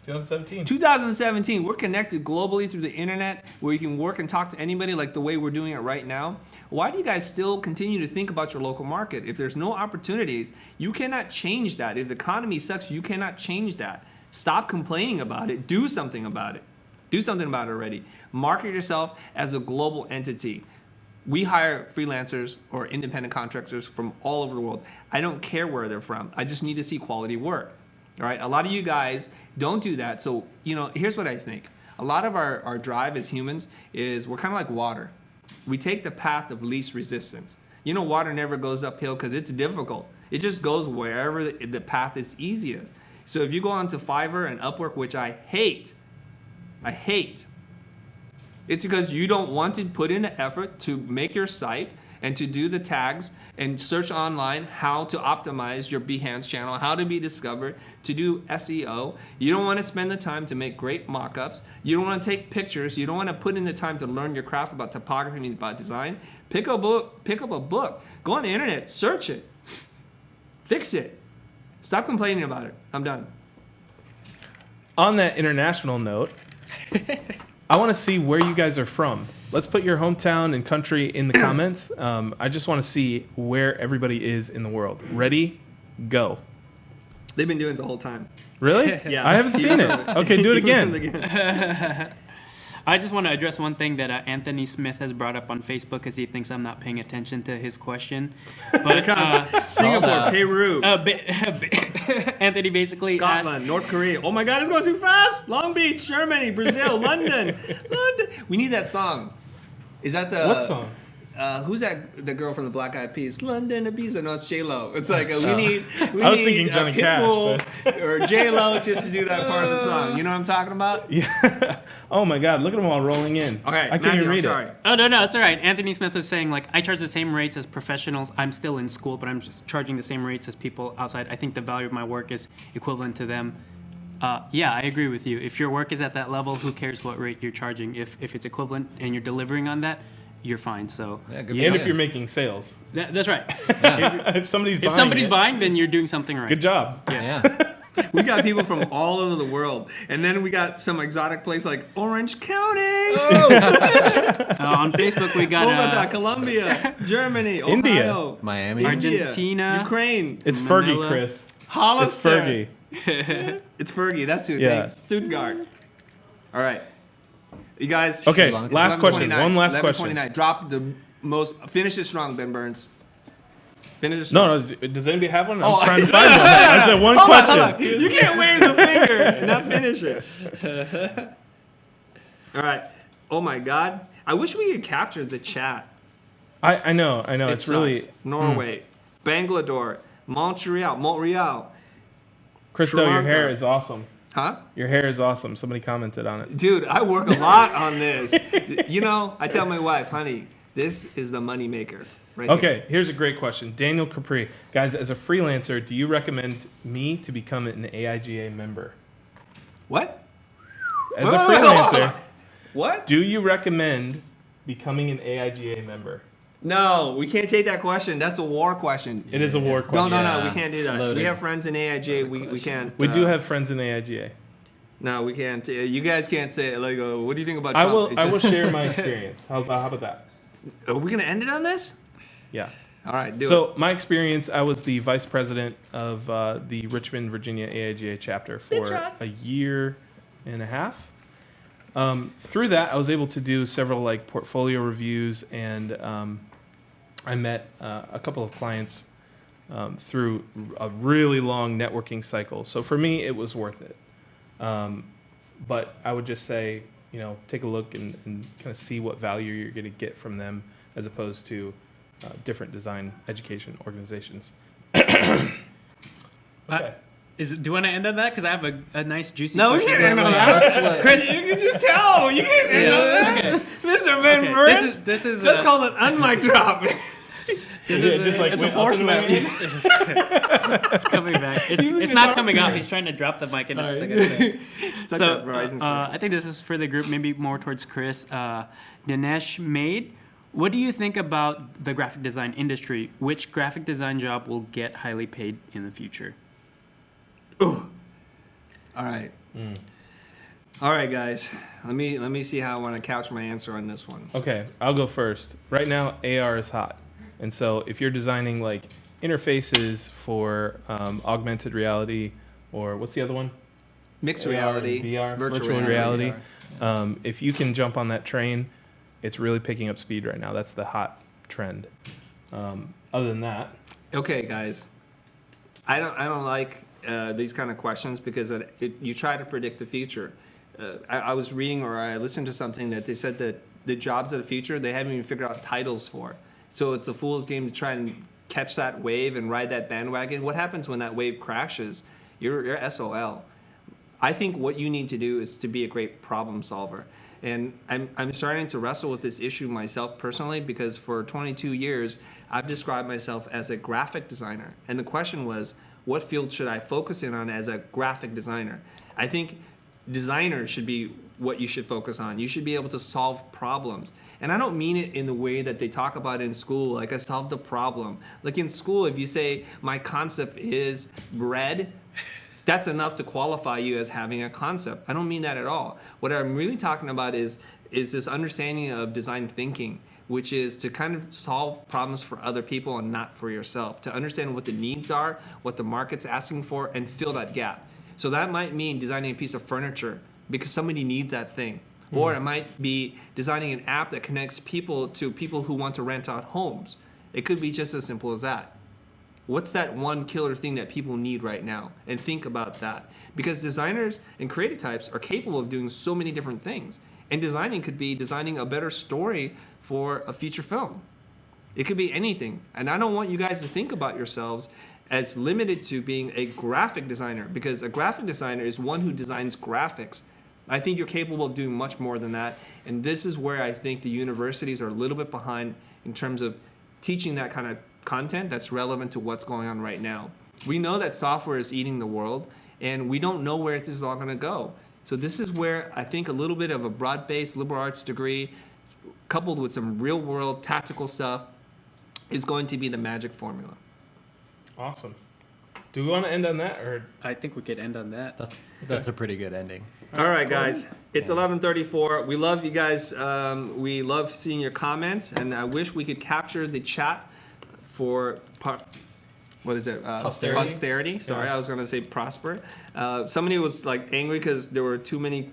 [SPEAKER 1] 2017.
[SPEAKER 3] 2017. We're connected globally through the internet where you can work and talk to anybody like the way we're doing it right now. Why do you guys still continue to think about your local market? If there's no opportunities, you cannot change that. If the economy sucks, you cannot change that. Stop complaining about it. Do something about it. Do something about it already. Market yourself as a global entity. We hire freelancers or independent contractors from all over the world. I don't care where they're from. I just need to see quality work. All right. A lot of you guys don't do that. So, here's what I think. A lot of our drive as humans is we're kind of like water. We take the path of least resistance. Water never goes uphill because it's difficult. It just goes wherever the path is easiest. So if you go onto Fiverr and Upwork, which I hate, it's because you don't want to put in the effort to make your site and to do the tags and search online how to optimize your Behance channel, how to be discovered, to do SEO. You don't want to spend the time to make great mock-ups. You don't want to take pictures. You don't want to put in the time to learn your craft about typography and about design. Pick up a book. Go on the internet. Search it. Fix it. Stop complaining about it. I'm done.
[SPEAKER 1] On that international note, I want to see where you guys are from. Let's put your hometown and country in the comments. I just want to see where everybody is in the world. Ready? Go.
[SPEAKER 3] They've been doing it the whole time.
[SPEAKER 1] Really?
[SPEAKER 3] Yeah.
[SPEAKER 1] I haven't seen it. Okay, do it again.
[SPEAKER 4] I just want to address one thing that Anthony Smith has brought up on Facebook because he thinks I'm not paying attention to his question. But
[SPEAKER 3] Singapore, Peru,
[SPEAKER 4] Anthony basically
[SPEAKER 3] Scotland,
[SPEAKER 4] asked,
[SPEAKER 3] North Korea. Oh my God, it's going too fast. Long Beach, Germany, Brazil, London. We need that song. Is that the
[SPEAKER 1] What song?
[SPEAKER 3] who's that? The girl from the Black Eyed Peas, London Ibiza. No, it's J-Lo. It's like we need
[SPEAKER 1] I was thinking Johnny Cash,
[SPEAKER 3] or J-Lo just to do that part of the song. You know what I'm talking about?
[SPEAKER 1] Yeah. Oh my God! Look at them all rolling in.
[SPEAKER 3] Okay,
[SPEAKER 1] I can't
[SPEAKER 3] Matthew,
[SPEAKER 1] even read
[SPEAKER 3] sorry.
[SPEAKER 1] it.
[SPEAKER 4] Oh, no, it's all right. Anthony Smith was saying, like, I charge the same rates as professionals. I'm still in school, but I'm just charging the same rates as people outside. I think the value of my work is equivalent to them. Yeah, I agree with you. If your work is at that level, who cares what rate you're charging? If it's equivalent and you're delivering on that, you're fine. So,
[SPEAKER 2] Yeah, good
[SPEAKER 1] And
[SPEAKER 2] point.
[SPEAKER 1] if you're making sales,
[SPEAKER 4] that's right.
[SPEAKER 1] if somebody's
[SPEAKER 4] If
[SPEAKER 1] buying
[SPEAKER 4] somebody's
[SPEAKER 1] it,
[SPEAKER 4] buying, then you're doing something right.
[SPEAKER 1] good job.
[SPEAKER 2] Yeah.
[SPEAKER 3] We got people from all over the world, and then we got some exotic place like Orange County,
[SPEAKER 4] On Facebook, we got
[SPEAKER 3] Bogota, Colombia, Germany,
[SPEAKER 1] India.
[SPEAKER 3] Ohio,
[SPEAKER 2] Miami.
[SPEAKER 3] India,
[SPEAKER 4] Argentina.
[SPEAKER 3] Ukraine,
[SPEAKER 1] It's
[SPEAKER 4] Manila.
[SPEAKER 1] Fergie, Chris. It's
[SPEAKER 3] Hollister.
[SPEAKER 1] Fergie.
[SPEAKER 3] It's Fergie. That's who.
[SPEAKER 1] Yeah.
[SPEAKER 3] Thanks. Stuttgart. All right, you guys.
[SPEAKER 1] Okay,
[SPEAKER 2] Long-
[SPEAKER 3] It's
[SPEAKER 1] last question.
[SPEAKER 3] 11:29.
[SPEAKER 1] One last question.
[SPEAKER 3] 11:29. Drop the most. Finish it strong, Ben Burns. Finish it strong.
[SPEAKER 1] No, does anybody have one?
[SPEAKER 3] Oh,
[SPEAKER 1] I'm trying to find one. I said one
[SPEAKER 3] Hold on,
[SPEAKER 1] question.
[SPEAKER 3] hold on. You can't wave the finger and not finish it. All right. Oh my God. I wish we could capture the chat.
[SPEAKER 1] I know.
[SPEAKER 3] It
[SPEAKER 1] It's
[SPEAKER 3] sucks.
[SPEAKER 1] really
[SPEAKER 3] Norway, Bangalore, Montreal.
[SPEAKER 1] Crystal.
[SPEAKER 3] Sri
[SPEAKER 1] Your hair
[SPEAKER 3] Lanka.
[SPEAKER 1] is awesome.
[SPEAKER 3] Huh?
[SPEAKER 1] Your hair is awesome. Somebody commented on it.
[SPEAKER 3] Dude, I work a lot on this. You know, I tell my wife, honey, this is the money maker. Right here.
[SPEAKER 1] Okay, here's a great question. Daniel Capri. Guys, as a freelancer, do you recommend me to become an AIGA member?
[SPEAKER 3] What?
[SPEAKER 1] As a
[SPEAKER 3] Wait, hold
[SPEAKER 1] freelancer,
[SPEAKER 3] on. What?
[SPEAKER 1] do you recommend becoming an AIGA member?
[SPEAKER 3] No, we can't take that question. That's a war question.
[SPEAKER 1] It is a war question.
[SPEAKER 3] No,
[SPEAKER 2] Yeah.
[SPEAKER 3] we can't do that.
[SPEAKER 2] Loaded.
[SPEAKER 3] We have friends in AIJ. We can't.
[SPEAKER 1] We do have friends in AIGA.
[SPEAKER 3] No, we can't. You guys can't say it. Like, what do you think about
[SPEAKER 1] I
[SPEAKER 3] Trump?
[SPEAKER 1] will.
[SPEAKER 3] It's
[SPEAKER 1] I will
[SPEAKER 3] just-
[SPEAKER 1] share my experience. How about that?
[SPEAKER 3] Are we gonna end it on this?
[SPEAKER 1] Yeah.
[SPEAKER 3] All right, do it.
[SPEAKER 1] So my experience, I was the vice president of the Richmond, Virginia AIGA chapter for a year and a half. Through that, I was able to do several like portfolio reviews, and I met a couple of clients through a really long networking cycle. So for me, it was worth it. But I would just say, take a look and kind of see what value you're going to get from them, as opposed to different design education organizations. Okay.
[SPEAKER 4] Do you want to end on that? Because I have a nice juicy
[SPEAKER 3] No, we
[SPEAKER 4] question.
[SPEAKER 3] can't end on that. Chris, you can just tell. You can't end on that. Mr. Ben
[SPEAKER 4] Okay,
[SPEAKER 3] Burns.
[SPEAKER 4] this is
[SPEAKER 3] Let's call it unmic drop.
[SPEAKER 1] Is it just like
[SPEAKER 3] it's a
[SPEAKER 1] went
[SPEAKER 3] force
[SPEAKER 1] up and
[SPEAKER 3] movie.
[SPEAKER 4] it's coming back. It's
[SPEAKER 3] Using
[SPEAKER 4] not
[SPEAKER 3] it
[SPEAKER 4] coming
[SPEAKER 3] up.
[SPEAKER 4] off. He's trying to drop the mic and it's
[SPEAKER 3] All
[SPEAKER 4] stuck
[SPEAKER 3] right.
[SPEAKER 4] in there.
[SPEAKER 3] It's like
[SPEAKER 4] So
[SPEAKER 3] that Verizon commercial.
[SPEAKER 4] I think this is for the group, maybe more towards Chris. Dinesh Maid, what do you think about the graphic design industry? Which graphic design job will get highly paid in the future?
[SPEAKER 3] Ooh. All right. All right, guys. Let me see how I want to couch my answer on this one.
[SPEAKER 1] Okay, I'll go first. Right now, AR is hot. And so if you're designing like interfaces for augmented reality, or what's the other one?
[SPEAKER 3] Mixed
[SPEAKER 1] AR,
[SPEAKER 3] reality,
[SPEAKER 1] VR,
[SPEAKER 3] virtual
[SPEAKER 1] reality.
[SPEAKER 2] VR.
[SPEAKER 1] If you can jump on that train, it's really picking up speed right now. That's the hot trend. Other than that,
[SPEAKER 3] Okay, guys. I don't like these kind of questions because you try to predict the future. I was reading or I listened to something that they said that the jobs of the future they haven't even figured out titles for. So it's a fool's game to try and catch that wave and ride that bandwagon. What happens when that wave crashes? You're SOL. I think what you need to do is to be a great problem solver. And I'm starting to wrestle with this issue myself personally because for 22 years, I've described myself as a graphic designer. And the question was, what field should I focus in on as a graphic designer? I think designer should be what you should focus on. You should be able to solve problems. And I don't mean it in the way that they talk about in school, like I solved the problem. Like in school, if you say, my concept is bread, that's enough to qualify you as having a concept. I don't mean that at all. What I'm really talking about is this understanding of design thinking, which is to kind of solve problems for other people and not for yourself, to understand what the needs are, what the market's asking for, and fill that gap. So that might mean designing a piece of furniture because somebody needs that thing. Or it might be designing an app that connects people to people who want to rent out homes. It could be just as simple as that. What's that one killer thing that people need right now? And think about that. Because designers and creative types are capable of doing so many different things. And designing could be designing a better story for a feature film. It could be anything. And I don't want you guys to think about yourselves as limited to being a graphic designer, because a graphic designer is one who designs graphics. I think you're capable of doing much more than that. And this is where I think the universities are a little bit behind in terms of teaching that kind of content that's relevant to what's going on right now. We know that software is eating the world, and we don't know where this is all going to go. So this is where I think a little bit of a broad-based liberal arts degree coupled with some real-world tactical stuff is going to be the magic formula.
[SPEAKER 1] Awesome. Do we want to end on that, or
[SPEAKER 4] I think we could end on that.
[SPEAKER 2] That's a pretty good ending.
[SPEAKER 3] All right, guys. It's 11:34. We love you guys. We love seeing your comments, and I wish we could capture the chat for what is it? Posterity. Sorry, I was going to say prosper. Somebody was like angry because there were too many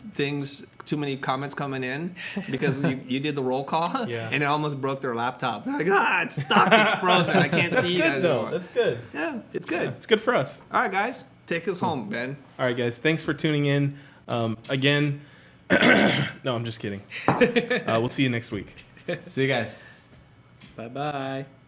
[SPEAKER 3] comments coming in because you did the roll call, and it almost broke their laptop. They're like, it's stuck, it's frozen, I can't see you guys anymore.
[SPEAKER 1] That's good.
[SPEAKER 3] Yeah, it's good.
[SPEAKER 1] Yeah, it's good for us.
[SPEAKER 3] All right, guys, take us home, Ben.
[SPEAKER 1] All right, guys, thanks for tuning in. Again, no, I'm just kidding. We'll see you next week.
[SPEAKER 2] See you guys.
[SPEAKER 4] Bye-bye.